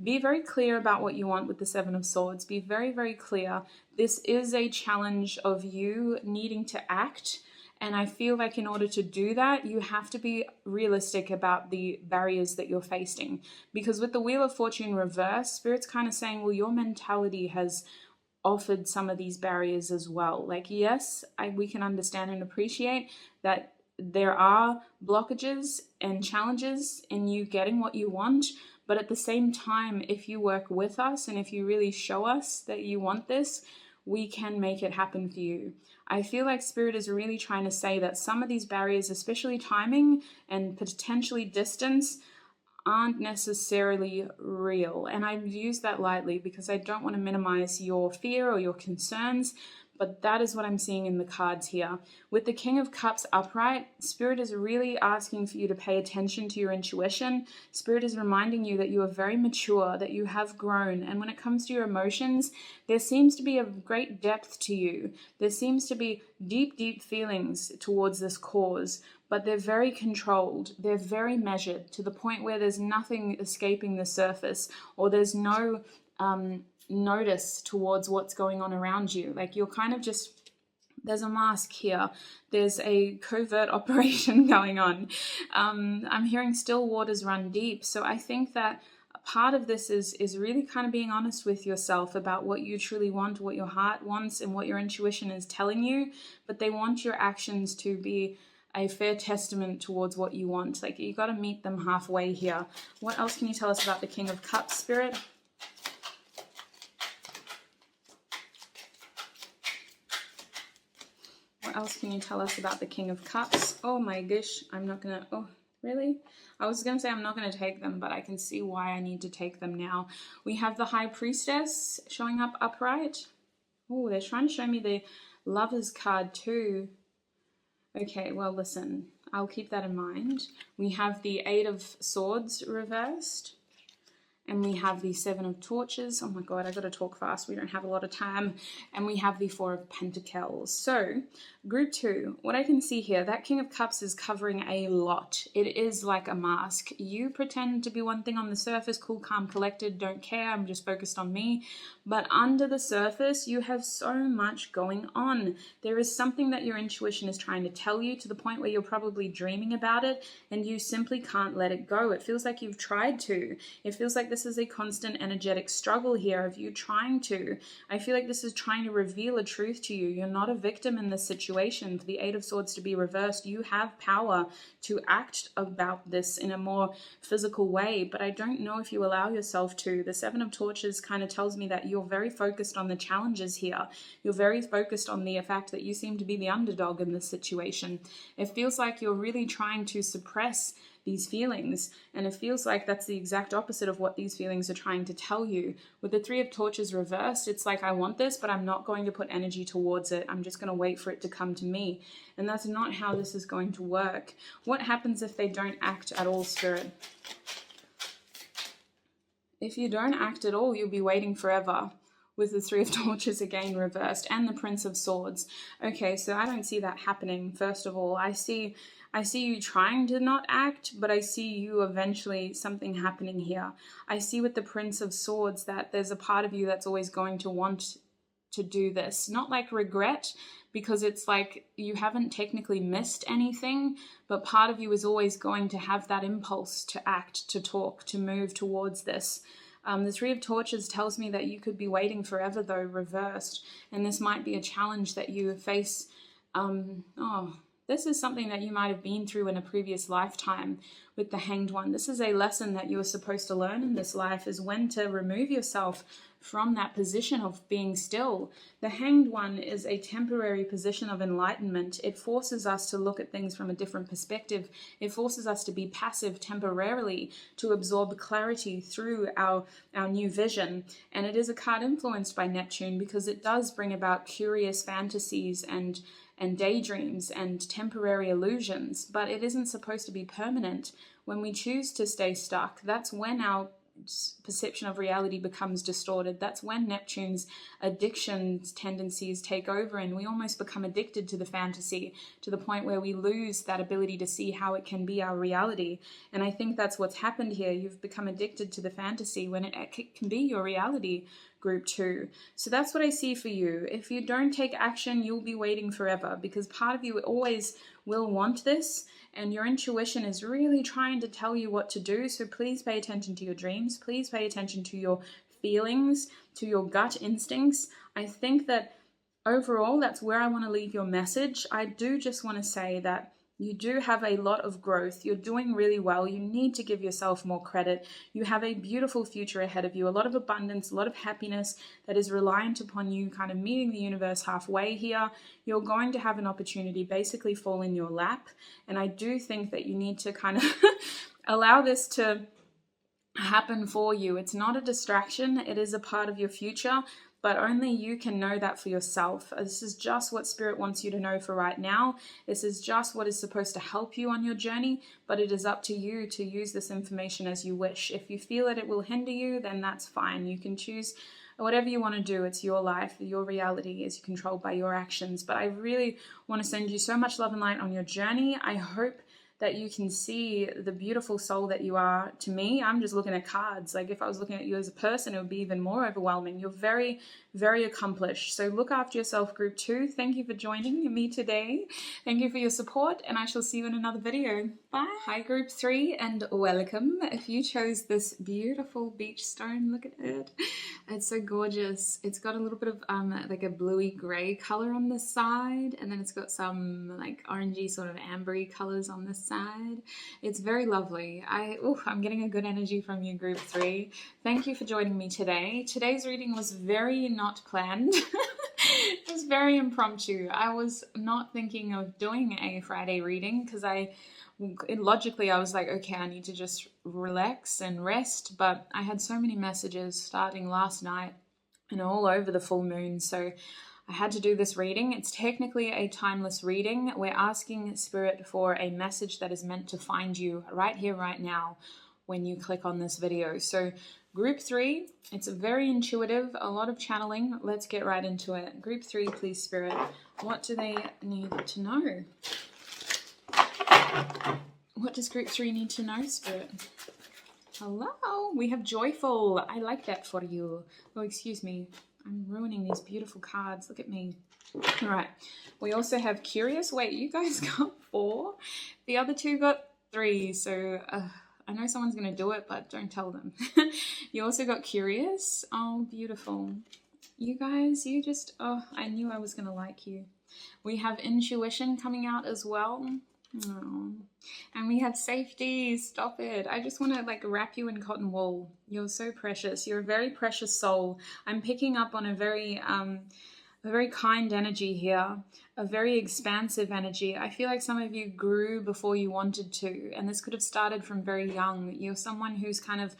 be very clear about what you want with the 7 of Swords. Be very, very clear. This is a challenge of you needing to act. And I feel like in order to do that, you have to be realistic about the barriers that you're facing. Because with the Wheel of Fortune reverse, Spirit's kind of saying, well, your mentality has offered some of these barriers as well. Like, yes, we can understand and appreciate that there are blockages and challenges in you getting what you want. But at the same time, if you work with us and if you really show us that you want this, we can make it happen for you. I feel like Spirit is really trying to say that some of these barriers, especially timing and potentially distance, aren't necessarily real. And I use that lightly because I don't want to minimize your fear or your concerns, but that is what I'm seeing in the cards here. With the King of Cups upright, Spirit is really asking for you to pay attention to your intuition. Spirit is reminding you that you are very mature, that you have grown. And when it comes to your emotions, there seems to be a great depth to you. There seems to be deep, deep feelings towards this cause, but they're very controlled. They're very measured to the point where there's nothing escaping the surface, or there's no notice towards what's going on around you. Like, you're kind of just, there's a mask here, there's a covert operation going on. I'm hearing still waters run deep. So I think that part of this is really kind of being honest with yourself about what you truly want, what your heart wants, and what your intuition is telling you. But they want your actions to be a fair testament towards what you want. Like, you got to meet them halfway here. What else can you tell us about the King of Cups, Spirit? What else can you tell us about the King of Cups? Oh my gosh, I'm not gonna, oh, really? I was gonna say I'm not gonna take them, but I can see why I need to take them now. We have the High Priestess showing up upright. Oh, they're trying to show me the Lover's card too. Okay, well, listen, I'll keep that in mind. We have the 8 of Swords reversed. And we have the 7 of Torches. Oh my God, I gotta talk fast. We don't have a lot of time. And we have the 4 of Pentacles. So, group 2, what I can see here, that King of Cups is covering a lot. It is like a mask. You pretend to be one thing on the surface, cool, calm, collected, don't care, I'm just focused on me. But under the surface, you have so much going on. There is something that your intuition is trying to tell you, to the point where you're probably dreaming about it and you simply can't let it go. It feels like you've tried to. It feels like this is a constant energetic struggle here of you trying to. I feel like this is trying to reveal a truth to you. You're not a victim in this situation. For the 8 of Swords to be reversed, you have power to act about this in a more physical way, but I don't know if you allow yourself to. The 7 of Torches kind of tells me that you're very focused on the challenges here. You're very focused on the fact that you seem to be the underdog in this situation. It feels like you're really trying to suppress these feelings, and it feels like that's the exact opposite of what these feelings are trying to tell you. With the 3 of Torches reversed, it's like, I want this, but I'm not going to put energy towards it. I'm just going to wait for it to come to me. And that's not how this is going to work. What happens if they don't act at all, Spirit? if you don't act at all, you'll be waiting forever, with the Three of Torches again reversed and the Prince of Swords. Okay, so I don't see that happening. First of all, I see you trying to not act, but I see you eventually something happening here. I see with the Prince of Swords that there's a part of you that's always going to want to do this. Not like regret, because it's like you haven't technically missed anything, but part of you is always going to have that impulse to act, to talk, to move towards this. The Three of Torches tells me that you could be waiting forever, though, reversed. And this might be a challenge that you face. This is something that you might have been through in a previous lifetime with the Hanged One. This is a lesson that you are supposed to learn in this life, is when to remove yourself from that position of being still. The Hanged One is a temporary position of enlightenment. It forces us to look at things from a different perspective. It forces us to be passive temporarily, to absorb clarity through our new vision. And it is a card influenced by Neptune, because it does bring about curious fantasies and daydreams and temporary illusions, but it isn't supposed to be permanent. When we choose to stay stuck, that's when our perception of reality becomes distorted. That's when Neptune's addictions tendencies take over, and we almost become addicted to the fantasy, to the point where we lose that ability to see how it can be our reality. And I think that's what's happened here. You've become addicted to the fantasy when it can be your reality, Group 2. So that's what I see for you. If you don't take action, you'll be waiting forever, because part of you always will want this, and your intuition is really trying to tell you what to do. So please pay attention to your dreams. Please pay attention to your feelings, to your gut instincts. I think that overall, that's where I want to leave your message. I do just want to say that you do have a lot of growth. You're doing really well. You need to give yourself more credit. You have a beautiful future ahead of you, a lot of abundance, a lot of happiness that is reliant upon you kind of meeting the universe halfway here. You're going to have an opportunity basically fall in your lap. And I do think that you need to kind of allow this to happen for you. It's not a distraction. It is a part of your future, but only you can know that for yourself. This is just what Spirit wants you to know for right now. This is just what is supposed to help you on your journey, but it is up to you to use this information as you wish. If you feel that it will hinder you, then that's fine. You can choose whatever you want to do. It's your life. Your reality is controlled by your actions. But I really want to send you so much love and light on your journey. I hope that you can see the beautiful soul that you are. To me, I'm just looking at cards. Like, if I was looking at you as a person, it would be even more overwhelming. You're very, very accomplished. So look after yourself, Group 2. Thank you for joining me today. Thank you for your support, and I shall see you in another video. Bye. Hi, Group 3, and welcome. If you chose this beautiful beach stone, look at it. It's so gorgeous. It's got a little bit of like a bluey gray color on the side, and then it's got some like orangey sort of ambery colors on this side. It's very lovely. I'm getting a good energy from you, Group 3. Thank you for joining me today. Today's reading was very not planned. It was very impromptu. I was not thinking of doing a Friday reading, because logically I was like, okay, I need to just relax and rest, but I had so many messages starting last night and all over the full moon, so I had to do this reading. It's technically a timeless reading. We're asking Spirit for a message that is meant to find you right here, right now, when you click on this video. So Group 3, it's very intuitive, a lot of channeling. Let's get right into it. Group 3, please, Spirit. What do they need to know? What does Group 3 need to know, Spirit? Hello, we have joyful. I like that for you. Oh, excuse me. I'm ruining these beautiful cards. Look at me. All right. We also have curious. Wait, you guys got 4. The other 2 got 3. So I know someone's going to do it, but don't tell them. You also got curious. Oh, beautiful. You guys, you just, I knew I was going to like you. We have intuition coming out as well. Oh. And we have safety. Stop it. I just want to like wrap you in cotton wool. You're so precious. You're a very precious soul. I'm picking up on a very kind energy here, a very expansive energy. I feel like some of you grew before you wanted to, and this could have started from very young. You're someone who's kind of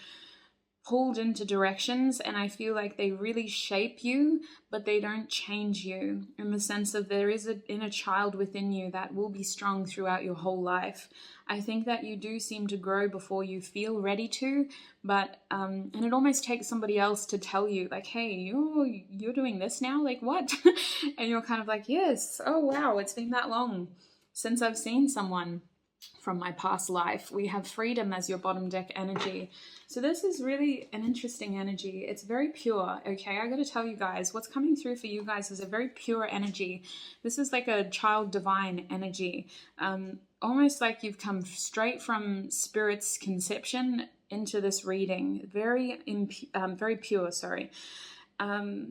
pulled into directions, and I feel like they really shape you, but they don't change you, in the sense of there is an inner child within you that will be strong throughout your whole life. I think that you do seem to grow before you feel ready to, but and it almost takes somebody else to tell you, like, hey, you're doing this now, like what? And you're kind of like, yes, oh wow, it's been that long since I've seen someone from my past life. We have freedom as your bottom deck energy. So this is really an interesting energy. It's very pure, okay? I got to tell you guys, what's coming through for you guys is a very pure energy. This is like a child divine energy. Almost like you've come straight from Spirit's conception into this reading. Very pure, sorry.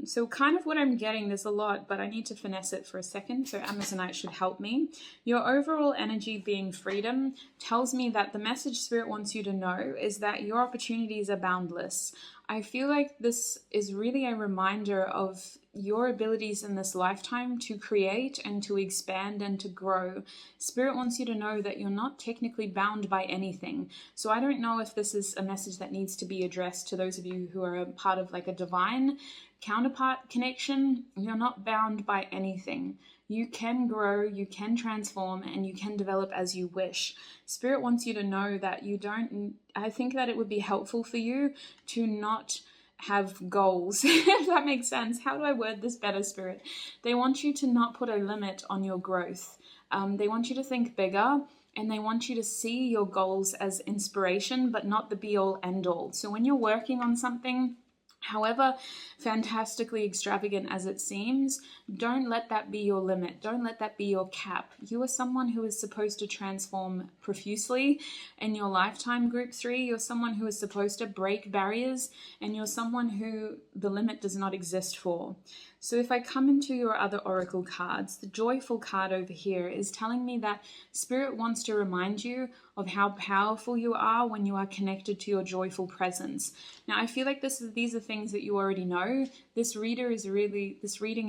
So kind of what I'm getting, there's a lot, but I need to finesse it for a second, so Amazonite should help me. Your overall energy being freedom tells me that the message Spirit wants you to know is that your opportunities are boundless. I feel like this is really a reminder of your abilities in this lifetime to create and to expand and to grow. Spirit wants you to know that you're not technically bound by anything. So I don't know if this is a message that needs to be addressed to those of you who are a part of like a divine counterpart connection. You're not bound by anything. You can grow, you can transform, and you can develop as you wish. Spirit wants you to know that you don't, I think that it would be helpful for you to not have goals, if that makes sense. How do I word this better, Spirit? They want you to not put a limit on your growth. They want you to think bigger, and they want you to see your goals as inspiration, but not the be-all, end-all. So when you're working on something, however fantastically extravagant as it seems, don't let that be your limit. Don't let that be your cap. You are someone who is supposed to transform profusely in your lifetime, Group 3. You're someone who is supposed to break barriers, and you're someone who the limit does not exist for. So if I come into your other oracle cards, the joyful card over here is telling me that Spirit wants to remind you of how powerful you are when you are connected to your joyful presence. Now, I feel like these are things that you already know. This reading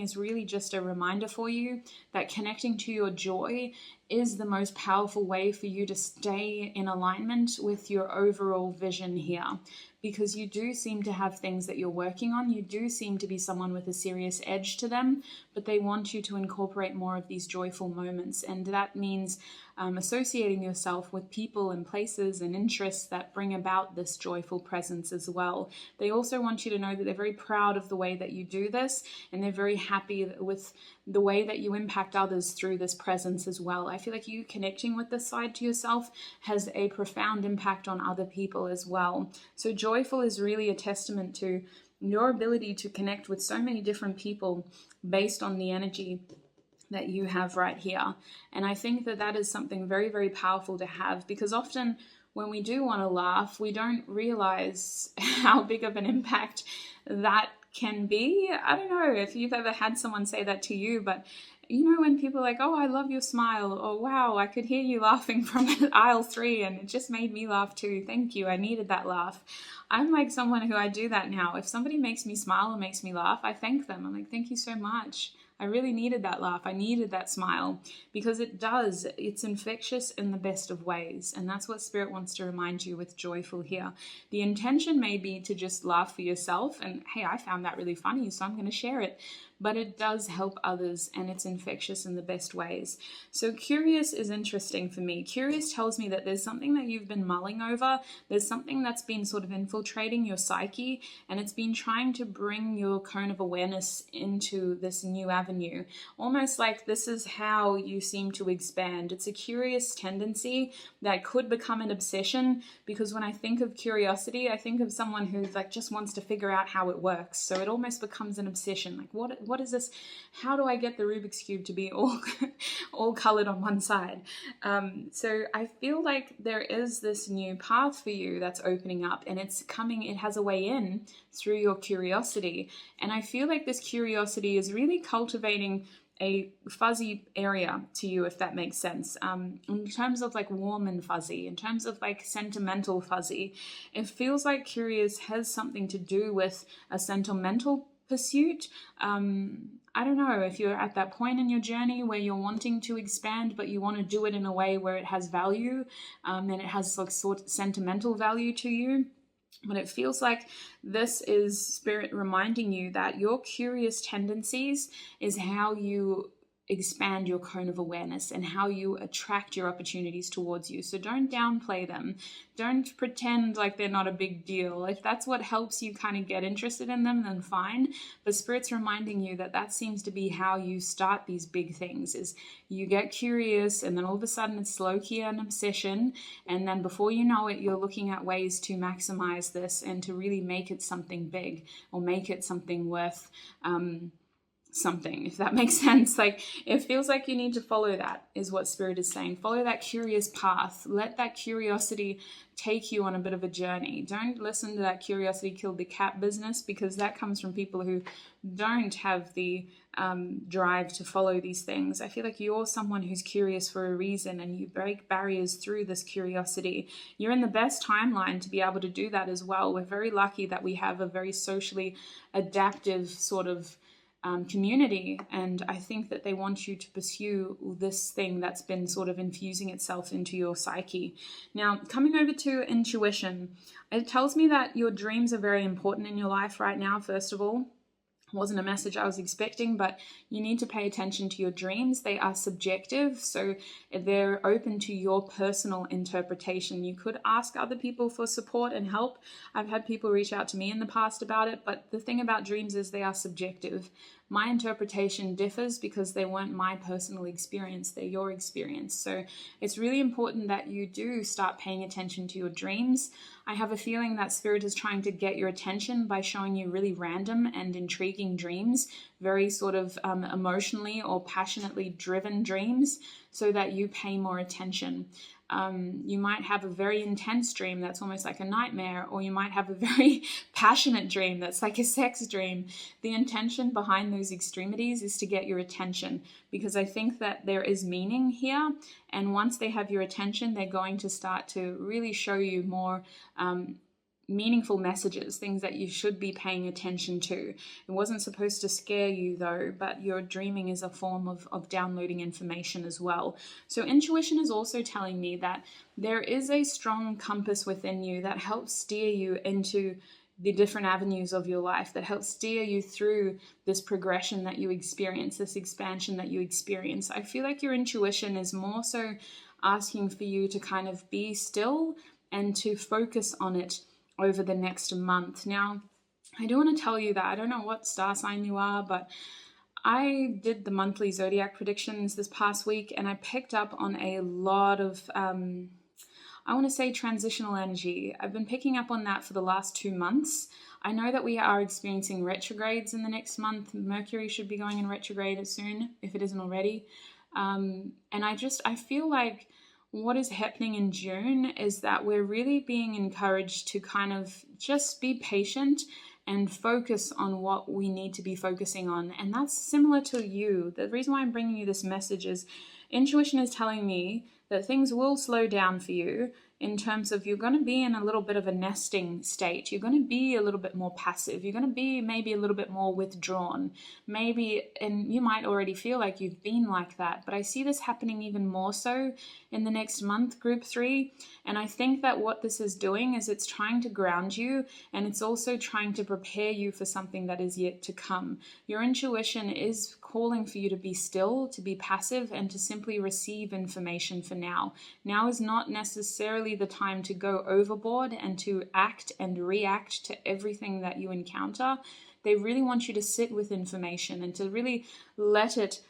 is really just a reminder for you that connecting to your joy is the most powerful way for you to stay in alignment with your overall vision here. Because you do seem to have things that you're working on. You do seem to be someone with a serious edge to them, but they want you to incorporate more of these joyful moments. And that means associating yourself with people and places and interests that bring about this joyful presence as well. They also want you to know that they're very proud of the way that you do this, and they're very happy with the way that you impact others through this presence as well. I feel like you connecting with this side to yourself has a profound impact on other people as well. So joyful is really a testament to your ability to connect with so many different people based on the energy that you have right here. And I think that that is something very, very powerful to have, because often when we do want to laugh, we don't realize how big of an impact that can be. I don't know if you've ever had someone say that to you, but you know, when people are like, oh, I love your smile, or wow, I could hear you laughing from aisle 3 and it just made me laugh too. Thank you. I needed that laugh. I'm like someone who I do that now. If somebody makes me smile or makes me laugh, I thank them. I'm like, thank you so much. I really needed that laugh. I needed that smile, because it's infectious in the best of ways. And that's what Spirit wants to remind you with joyful here. The intention may be to just laugh for yourself and, hey, I found that really funny, so I'm going to share it. But it does help others, and it's infectious in the best ways. So curious is interesting for me. Curious tells me that there's something that you've been mulling over. There's something that's been sort of infiltrating your psyche, and it's been trying to bring your cone of awareness into this new avenue. Almost like this is how you seem to expand. It's a curious tendency that could become an obsession, because when I think of curiosity, I think of someone who like just wants to figure out how it works. So it almost becomes an obsession. Like, what is this? How do I get the Rubik's Cube to be all colored on one side? So I feel like there is this new path for you that's opening up, and it has a way in through your curiosity. And I feel like this curiosity is really cultivating a fuzzy area to you, if that makes sense. In terms of like warm and fuzzy, in terms of like sentimental fuzzy, it feels like curious has something to do with a sentimental pursuit. I don't know if you're at that point in your journey where you're wanting to expand, but you want to do it in a way where it has value, and it has like sort of sentimental value to you. But it feels like this is Spirit reminding you that your curious tendencies is how you expand your cone of awareness and how you attract your opportunities towards you. So don't downplay them. Don't pretend like they're not a big deal. If that's what helps you kind of get interested in them, then fine. But Spirit's reminding you that that seems to be how you start these big things, is you get curious and then all of a sudden it's low-key an obsession, and then before you know it, you're looking at ways to maximize this and to really make it something big, or make it something worth something, if that makes sense. Like, it feels like you need to follow that, is what Spirit is saying. Follow that curious path. Let that curiosity take you on a bit of a journey. Don't listen to that curiosity killed the cat business, because that comes from people who don't have the drive to follow these things. I feel like you're someone who's curious for a reason, and you break barriers through this curiosity. You're in the best timeline to be able to do that as well. We're very lucky that we have a very socially adaptive sort of community, and I think that they want you to pursue this thing that's been sort of infusing itself into your psyche. Now, coming over to intuition, it tells me that your dreams are very important in your life right now. First of all, wasn't a message I was expecting, but you need to pay attention to your dreams. They are subjective, so they're open to your personal interpretation. You could ask other people for support and help. I've had people reach out to me in the past about it, but the thing about dreams is they are subjective. My interpretation differs because they weren't my personal experience, they're your experience. So it's really important that you do start paying attention to your dreams. I have a feeling that Spirit is trying to get your attention by showing you really random and intriguing dreams, very sort of emotionally or passionately driven dreams, so that you pay more attention. You might have a very intense dream that's almost like a nightmare, or you might have a very passionate dream that's like a sex dream. The intention behind those extremities is to get your attention, because I think that there is meaning here, and once they have your attention, they're going to start to really show you more meaningful messages, things that you should be paying attention to. It wasn't supposed to scare you though, but your dreaming is a form of downloading information as well. So intuition is also telling me that there is a strong compass within you that helps steer you into the different avenues of your life, that helps steer you through this progression that you experience, this expansion that you experience. I feel like your intuition is more so asking for you to kind of be still and to focus on it over the next month. Now, I do want to tell you that I don't know what star sign you are, but I did the monthly zodiac predictions this past week, and I picked up on a lot of, I want to say, transitional energy. I've been picking up on that for the last 2 months. I know that we are experiencing retrogrades in the next month. Mercury should be going in retrograde soon, if it isn't already. And I feel like what is happening in June is that we're really being encouraged to kind of just be patient and focus on what we need to be focusing on. And that's similar to you. The reason why I'm bringing you this message is intuition is telling me that things will slow down for you, in terms of you're going to be in a little bit of a nesting state. You're going to be a little bit more passive. You're going to be maybe a little bit more withdrawn. Maybe, and you might already feel like you've been like that, but I see this happening even more so in the next month, group 3. And I think that what this is doing is it's trying to ground you, and it's also trying to prepare you for something that is yet to come. Your intuition is calling for you to be still, to be passive, and to simply receive information for now. Now is not necessarily the time to go overboard and to act and react to everything that you encounter. They really want you to sit with information and to really let it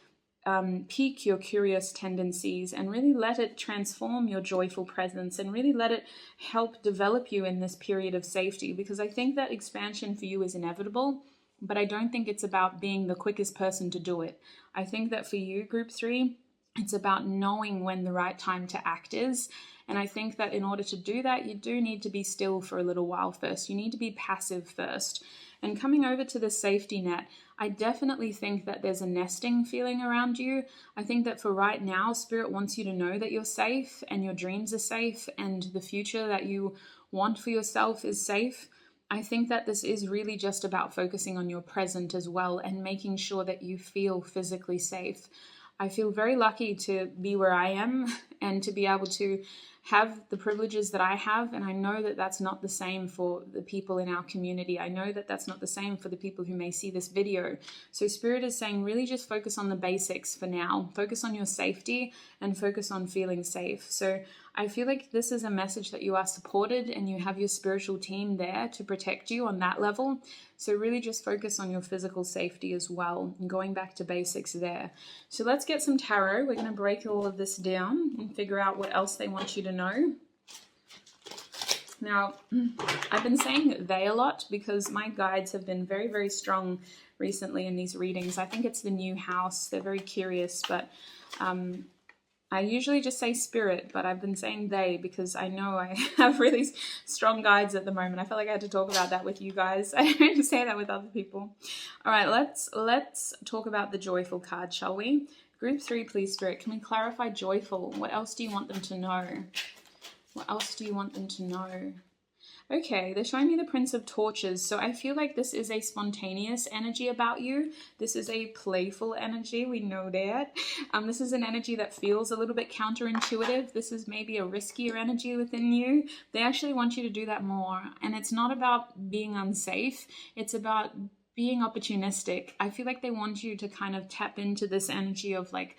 pique your curious tendencies, and really let it transform your joyful presence, and really let it help develop you in this period of safety, because I think that expansion for you is inevitable, but I don't think it's about being the quickest person to do it. I think that for you, group 3, it's about knowing when the right time to act is. And I think that in order to do that, you do need to be still for a little while first. You need to be passive first. And coming over to the safety net, I definitely think that there's a nesting feeling around you. I think that for right now, Spirit wants you to know that you're safe, and your dreams are safe, and the future that you want for yourself is safe. I think that this is really just about focusing on your present as well, and making sure that you feel physically safe. I feel very lucky to be where I am and to be able to have the privileges that I have, and I know that that's not the same for the people in our community. I know that that's not the same for the people who may see this video. So Spirit is saying really just focus on the basics for now. Focus on your safety and focus on feeling safe. So I feel like this is a message that you are supported and you have your spiritual team there to protect you on that level. So really just focus on your physical safety as well, and going back to basics there. So let's get some tarot. We're going to break all of this down and figure out what else they want you to know. Now, I've been saying they a lot because my guides have been very, very strong recently in these readings. I think it's the new house. They're very curious, but I usually just say spirit, but I've been saying they because I know I have really strong guides at the moment. I felt like I had to talk about that with you guys. I don't say that with other people. All right, let's talk about the joyful card, shall we? Group 3, please, Spirit. Can we clarify joyful? What else do you want them to know? What else do you want them to know? Okay, they're showing me the Prince of Torches. So I feel like this is a spontaneous energy about you. This is a playful energy. We know that. This is an energy that feels a little bit counterintuitive. This is maybe a riskier energy within you. They actually want you to do that more. And it's not about being unsafe. It's about being opportunistic. I feel like they want you to kind of tap into this energy of like,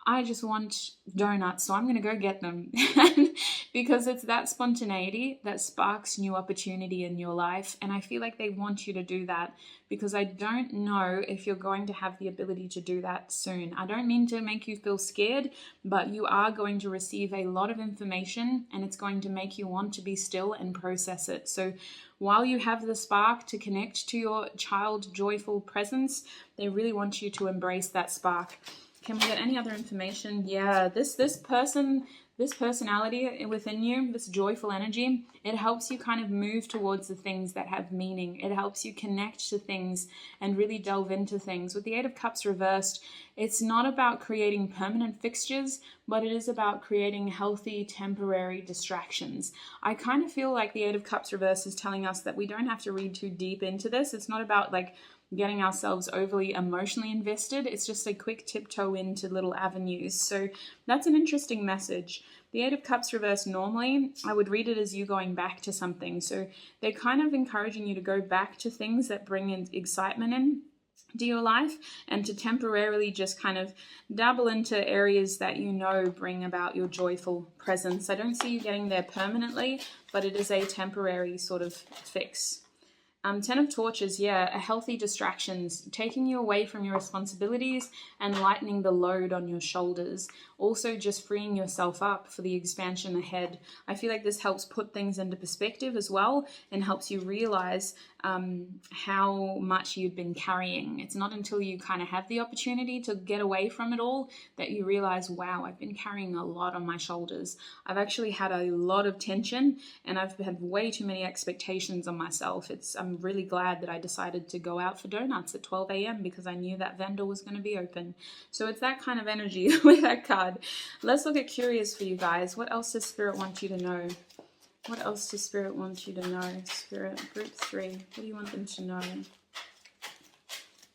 I just want donuts, so I'm going to go get them. Because it's that spontaneity that sparks new opportunity in your life. And I feel like they want you to do that because I don't know if you're going to have the ability to do that soon. I don't mean to make you feel scared, but you are going to receive a lot of information and it's going to make you want to be still and process it. So while you have the spark to connect to your child joyful presence, they really want you to embrace that spark. Can we get any other information? Yeah, this personality within you, this joyful energy, it helps you kind of move towards the things that have meaning. It helps you connect to things and really delve into things. With the Eight of Cups reversed, it's not about creating permanent fixtures, but it is about creating healthy, temporary distractions. I kind of feel like the Eight of Cups reversed is telling us that we don't have to read too deep into this. It's not about like getting ourselves overly emotionally invested. It's just a quick tiptoe into little avenues. So that's an interesting message. The Eight of Cups reversed, normally I would read it as you going back to something. So they're kind of encouraging you to go back to things that bring in excitement into your life and to temporarily just kind of dabble into areas that you know bring about your joyful presence. I don't see you getting there permanently, but it is a temporary sort of fix. 10 of Torches, yeah, a healthy distractions, taking you away from your responsibilities and lightening the load on your shoulders. Also just freeing yourself up for the expansion ahead. I feel like this helps put things into perspective as well and helps you realize how much you've been carrying. It's not until you kind of have the opportunity to get away from it all that you realize, wow, I've been carrying a lot on my shoulders. I've actually had a lot of tension and I've had way too many expectations on myself. I'm really glad that I decided to go out for donuts at 12 a.m. because I knew that vendor was going to be open. So it's that kind of energy with that card. Let's look at Curious for you guys. What else does Spirit want you to know? What else does Spirit want you to know? Spirit, Group 3. What do you want them to know?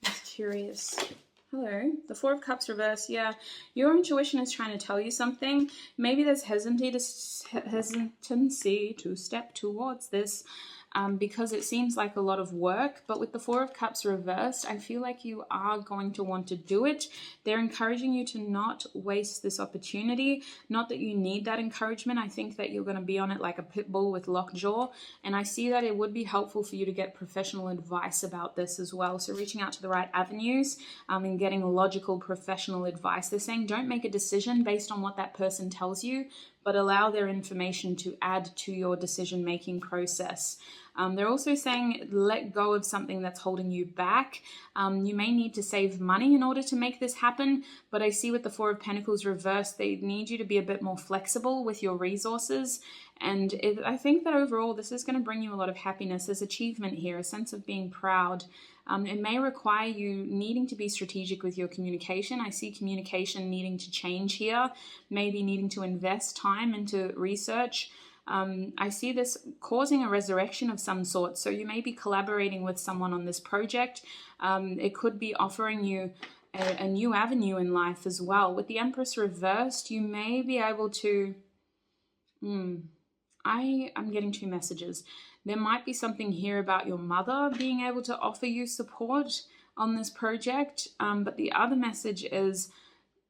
It's Curious. Hello. The Four of Cups reverse. Yeah, your intuition is trying to tell you something. Maybe there's hesitancy to step towards this. Because it seems like a lot of work, but with the Four of Cups reversed, I feel like you are going to want to do it. They're encouraging you to not waste this opportunity. Not that you need that encouragement. I think that you're going to be on it like a pit bull with lockjaw, and I see that it would be helpful for you to get professional advice about this as well. So reaching out to the right avenues and getting logical professional advice. They're saying don't make a decision based on what that person tells you, but allow their information to add to your decision-making process. They're also saying let go of something that's holding you back. You may need to save money in order to make this happen, but I see with the Four of Pentacles reversed, they need you to be a bit more flexible with your resources. And I think that overall this is going to bring you a lot of happiness. There's achievement here, a sense of being proud. It may require you needing to be strategic with your communication. I see communication needing to change here, maybe needing to invest time into research. I see this causing a resurrection of some sort. So you may be collaborating with someone on this project. It could be offering you a new avenue in life as well. With the Empress reversed, you may be able to I'm getting two messages. There might be something here about your mother being able to offer you support on this project, but the other message is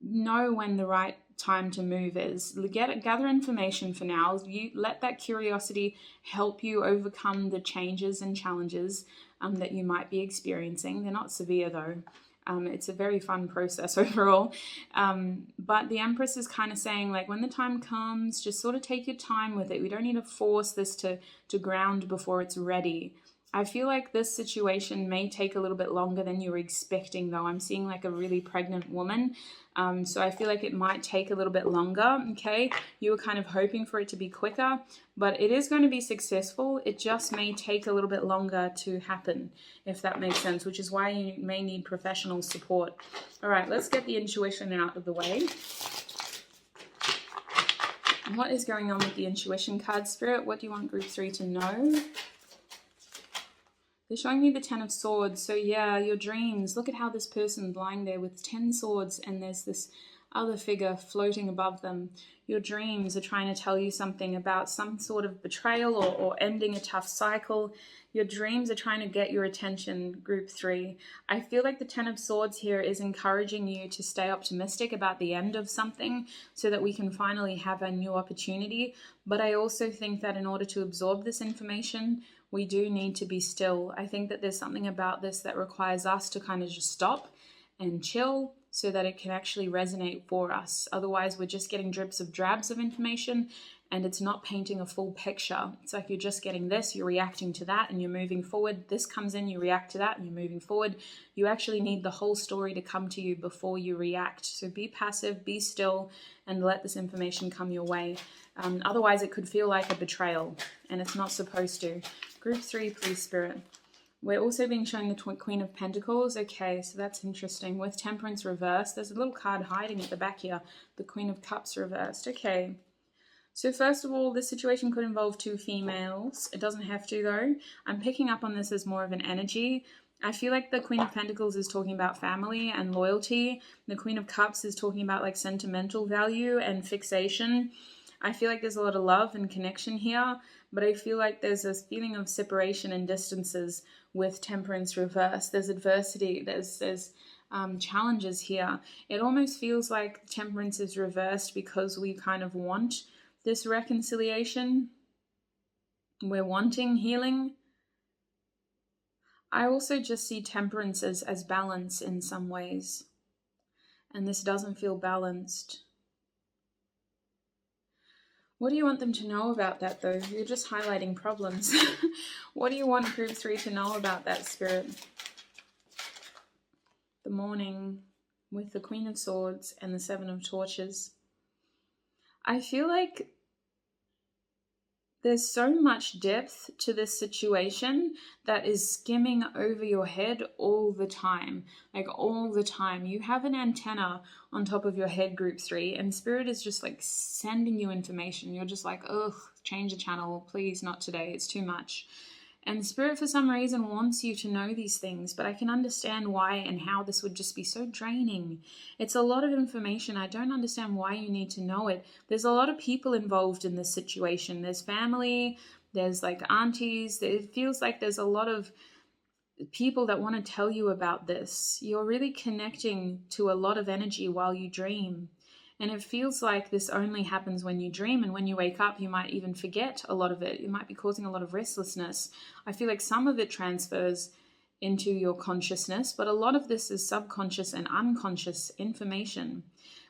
know when the right time to move is. Gather information for now. You let that curiosity help you overcome the changes and challenges that you might be experiencing. They're not severe though. It's a very fun process overall. But the Empress is kind of saying, like, when the time comes, just sort of take your time with it. We don't need to force this to ground before it's ready. I feel like this situation may take a little bit longer than you were expecting, though. I'm seeing like a really pregnant woman. So I feel like it might take a little bit longer, okay? You were kind of hoping for it to be quicker, but it is going to be successful. It just may take a little bit longer to happen, if that makes sense, which is why you may need professional support. All right, let's get the intuition out of the way. What is going on with the intuition card, Spirit? What do you want Group 3 to know? They're showing me the 10 of Swords. So yeah, your dreams. Look at how this person's lying there with 10 swords and there's this other figure floating above them. Your dreams are trying to tell you something about some sort of betrayal or ending a tough cycle. Your dreams are trying to get your attention, Group 3. I feel like the 10 of Swords here is encouraging you to stay optimistic about the end of something so that we can finally have a new opportunity. But I also think that in order to absorb this information, we do need to be still. I think that there's something about this that requires us to kind of just stop and chill so that it can actually resonate for us. Otherwise, we're just getting dribs of drabs of information and it's not painting a full picture. It's like you're just getting this, you're reacting to that, and you're moving forward. This comes in, you react to that, and you're moving forward. You actually need the whole story to come to you before you react. So be passive, be still, and let this information come your way. Otherwise, it could feel like a betrayal, and it's not supposed to. Group 3, please, Spirit. We're also being shown the Queen of Pentacles. Okay, so that's interesting. With Temperance reversed, there's a little card hiding at the back here. The Queen of Cups reversed. Okay. So first of all, this situation could involve two females. It doesn't have to, though. I'm picking up on this as more of an energy. I feel like the Queen of Pentacles is talking about family and loyalty. The Queen of Cups is talking about like sentimental value and fixation. I feel like there's a lot of love and connection here, but I feel like there's this feeling of separation and distances with Temperance reversed. There's adversity, there's challenges here. It almost feels like Temperance is reversed because we kind of want this reconciliation. We're wanting healing. I also just see Temperance as balance in some ways, and this doesn't feel balanced. What do you want them to know about that, though? You're just highlighting problems. What do you want Group 3 to know about that, Spirit? The morning with the Queen of Swords and the Seven of Torches. I feel like there's so much depth to this situation that is skimming over your head all the time. Like all the time. You have an antenna on top of your head, Group 3, and Spirit is just like sending you information. You're just like, ugh, change the channel. Please, not today. It's too much. And Spirit, for some reason, wants you to know these things, but I can understand why and how this would just be so draining. It's a lot of information. I don't understand why you need to know it. There's a lot of people involved in this situation. There's family, there's like aunties. It feels like there's a lot of people that want to tell you about this. You're really connecting to a lot of energy while you dream. And it feels like this only happens when you dream, and when you wake up, you might even forget a lot of it. It might be causing a lot of restlessness. I feel like some of it transfers into your consciousness, but a lot of this is subconscious and unconscious information.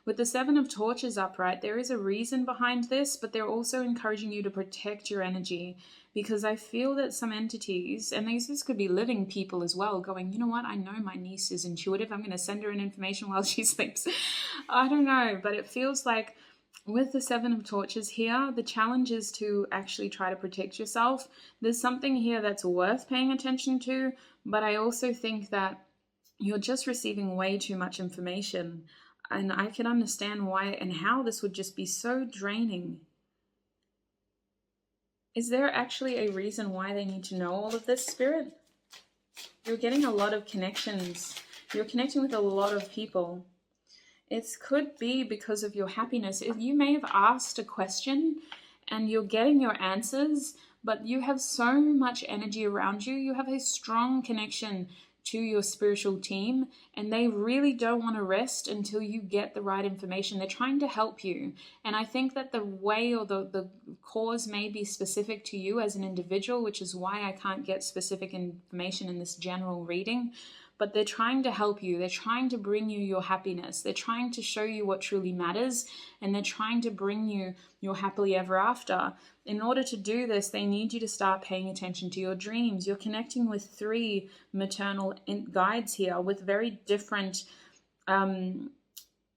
With the Seven of Torches upright, there is a reason behind this, but they're also encouraging you to protect your energy, because I feel that some entities, and this could be living people as well, going, you know what, I know my niece is intuitive. I'm going to send her an information while she sleeps. I don't know, but it feels like with the Seven of Torches here, the challenge is to actually try to protect yourself. There's something here that's worth paying attention to, but I also think that you're just receiving way too much information. And I can understand why and how this would just be so draining. Is there actually a reason why they need to know all of this, Spirit? You're getting a lot of connections. You're connecting with a lot of people. It could be because of your happiness. You may have asked a question and you're getting your answers, but you have so much energy around you. You have a strong connection to your spiritual team, and they really don't want to rest until you get the right information. They're trying to help you. And I think that the way or the cause may be specific to you as an individual, which is why I can't get specific information in this general reading. But they're trying to help you. They're trying to bring you your happiness. They're trying to show you what truly matters, and they're trying to bring you your happily ever after. In order to do this, they need you to start paying attention to your dreams. You're connecting with 3 maternal guides here with very different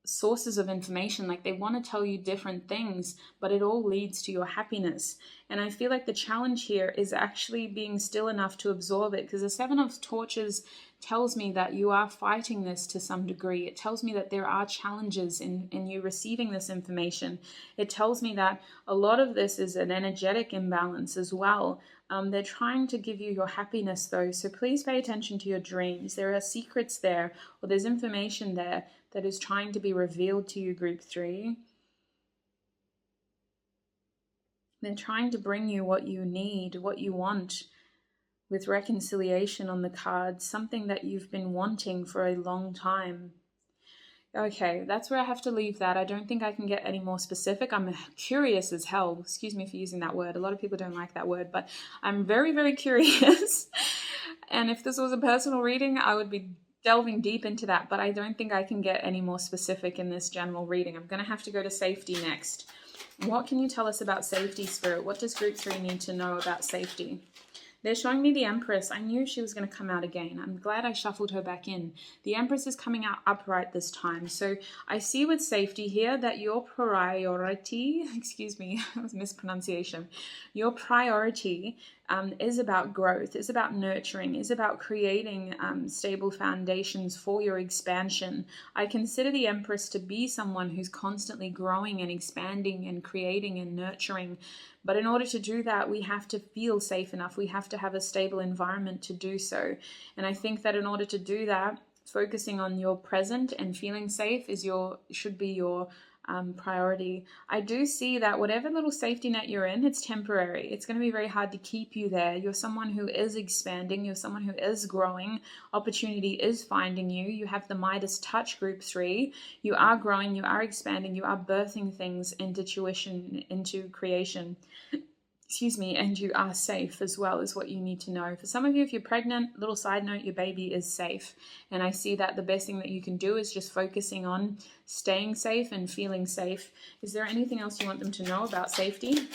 sources of information. Like, they want to tell you different things, but it all leads to your happiness. And I feel like the challenge here is actually being still enough to absorb it, because the 7 of Torches tells me that you are fighting this to some degree. It tells me that there are challenges in you receiving this information. It tells me that a lot of this is an energetic imbalance as well. They're trying to give you your happiness though, so please pay attention to your dreams. There are secrets there, or there's information there that is trying to be revealed to you, Group 3. They're trying to bring you what you need, what you want, with reconciliation on the cards, something that you've been wanting for a long time. Okay, that's where I have to leave that. I don't think I can get any more specific. I'm curious as hell. Excuse me for using that word. A lot of people don't like that word, but I'm very, very curious. And if this was a personal reading, I would be delving deep into that, but I don't think I can get any more specific in this general reading. I'm going to have to go to safety next. What can you tell us about safety, Spirit? What does Group 3 need to know about safety? They're showing me the Empress. I knew she was going to come out again. I'm glad I shuffled her back in. The Empress is coming out upright this time. So I see with safety here that your priority, excuse me, that was mispronunciation. Your priority is about growth, is about nurturing, is about creating stable foundations for your expansion. I consider the Empress to be someone who's constantly growing and expanding and creating and nurturing. But in order to do that, we have to feel safe enough. We have to have a stable environment to do so. And I think that in order to do that, focusing on your present and feeling safe should be your priority. I do see that whatever little safety net you're in, it's temporary. It's going to be very hard to keep you there. You're someone who is expanding. You're someone who is growing. Opportunity is finding you. You have the Midas touch, Group 3. You are growing. You are expanding. You are birthing things into tuition, into creation. Excuse me, and you are safe as well, is what you need to know. For some of you, if you're pregnant, little side note, your baby is safe. And I see that the best thing that you can do is just focusing on staying safe and feeling safe. Is there anything else you want them to know about safety?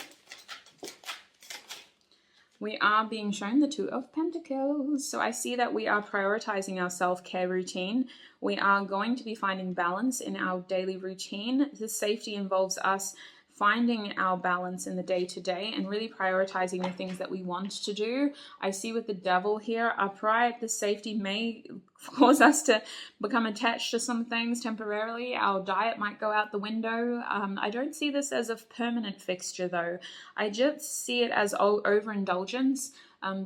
We are being shown the 2 of Pentacles. So I see that we are prioritizing our self-care routine. We are going to be finding balance in our daily routine. This safety involves us finding our balance in the day-to-day and really prioritizing the things that we want to do. I see with the Devil here upright, the safety may cause us to become attached to some things temporarily. Our diet might go out the window. I don't see this as a permanent fixture though. I just see it as overindulgence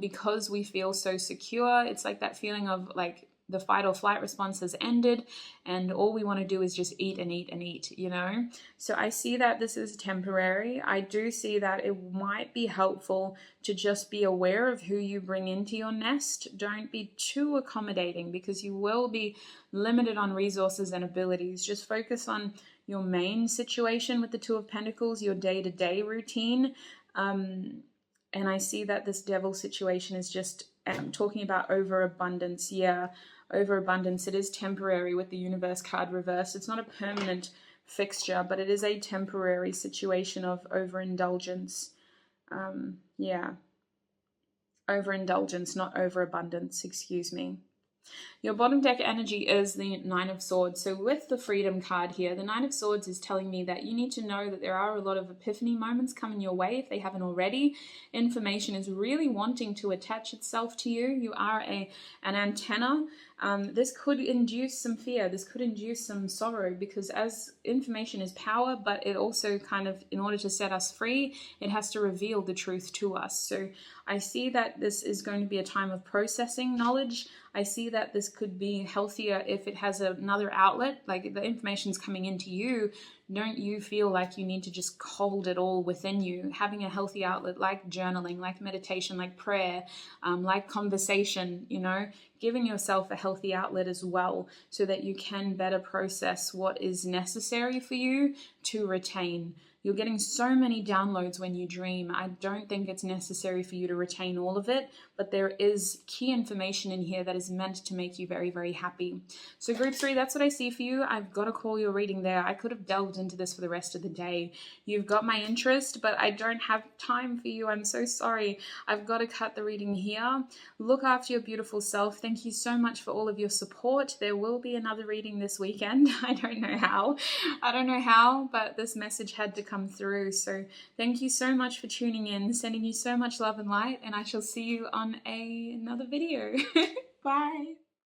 because we feel so secure. It's like that feeling of like the fight or flight response has ended and all we want to do is just eat and eat and eat, you know? So I see that this is temporary. I do see that it might be helpful to just be aware of who you bring into your nest. Don't be too accommodating because you will be limited on resources and abilities. Just focus on your main situation with the 2 of Pentacles, your day-to-day routine. And I see that this Devil situation is just talking about overabundance. Yeah, overabundance. It is temporary with the Universe card reversed. It's not a permanent fixture, but it is a temporary situation of overindulgence. Yeah, overindulgence, not overabundance, excuse me. Your bottom deck energy is the 9 of Swords. So with the Freedom card here, the 9 of Swords is telling me that you need to know that there are a lot of epiphany moments coming your way if they haven't already. Information is really wanting to attach itself to you. You are an antenna. This could induce some fear. This could induce some sorrow because as information is power, but it also kind of, in order to set us free, it has to reveal the truth to us. So I see that this is going to be a time of processing knowledge. I see that this could be healthier if it has another outlet, like the information's coming into you Don't you feel like you need to just hold it all within you. Having a healthy outlet like journaling, like meditation, like prayer, like conversation, you know, giving yourself a healthy outlet as well so that you can better process what is necessary for you to retain. You're getting so many downloads when you dream. I don't think it's necessary for you to retain all of it, but there is key information in here that is meant to make you very, very happy. So group 3, that's what I see for you. I've got to call your reading there. I could have delved into this for the rest of the day. You've got my interest, but I don't have time for you. I'm so sorry. I've got to cut the reading here. Look after your beautiful self. Thank you so much for all of your support. There will be another reading this weekend. I don't know how, but this message had to come through. So thank you so much for tuning in, sending you so much love and light, and I shall see you on another video. Bye.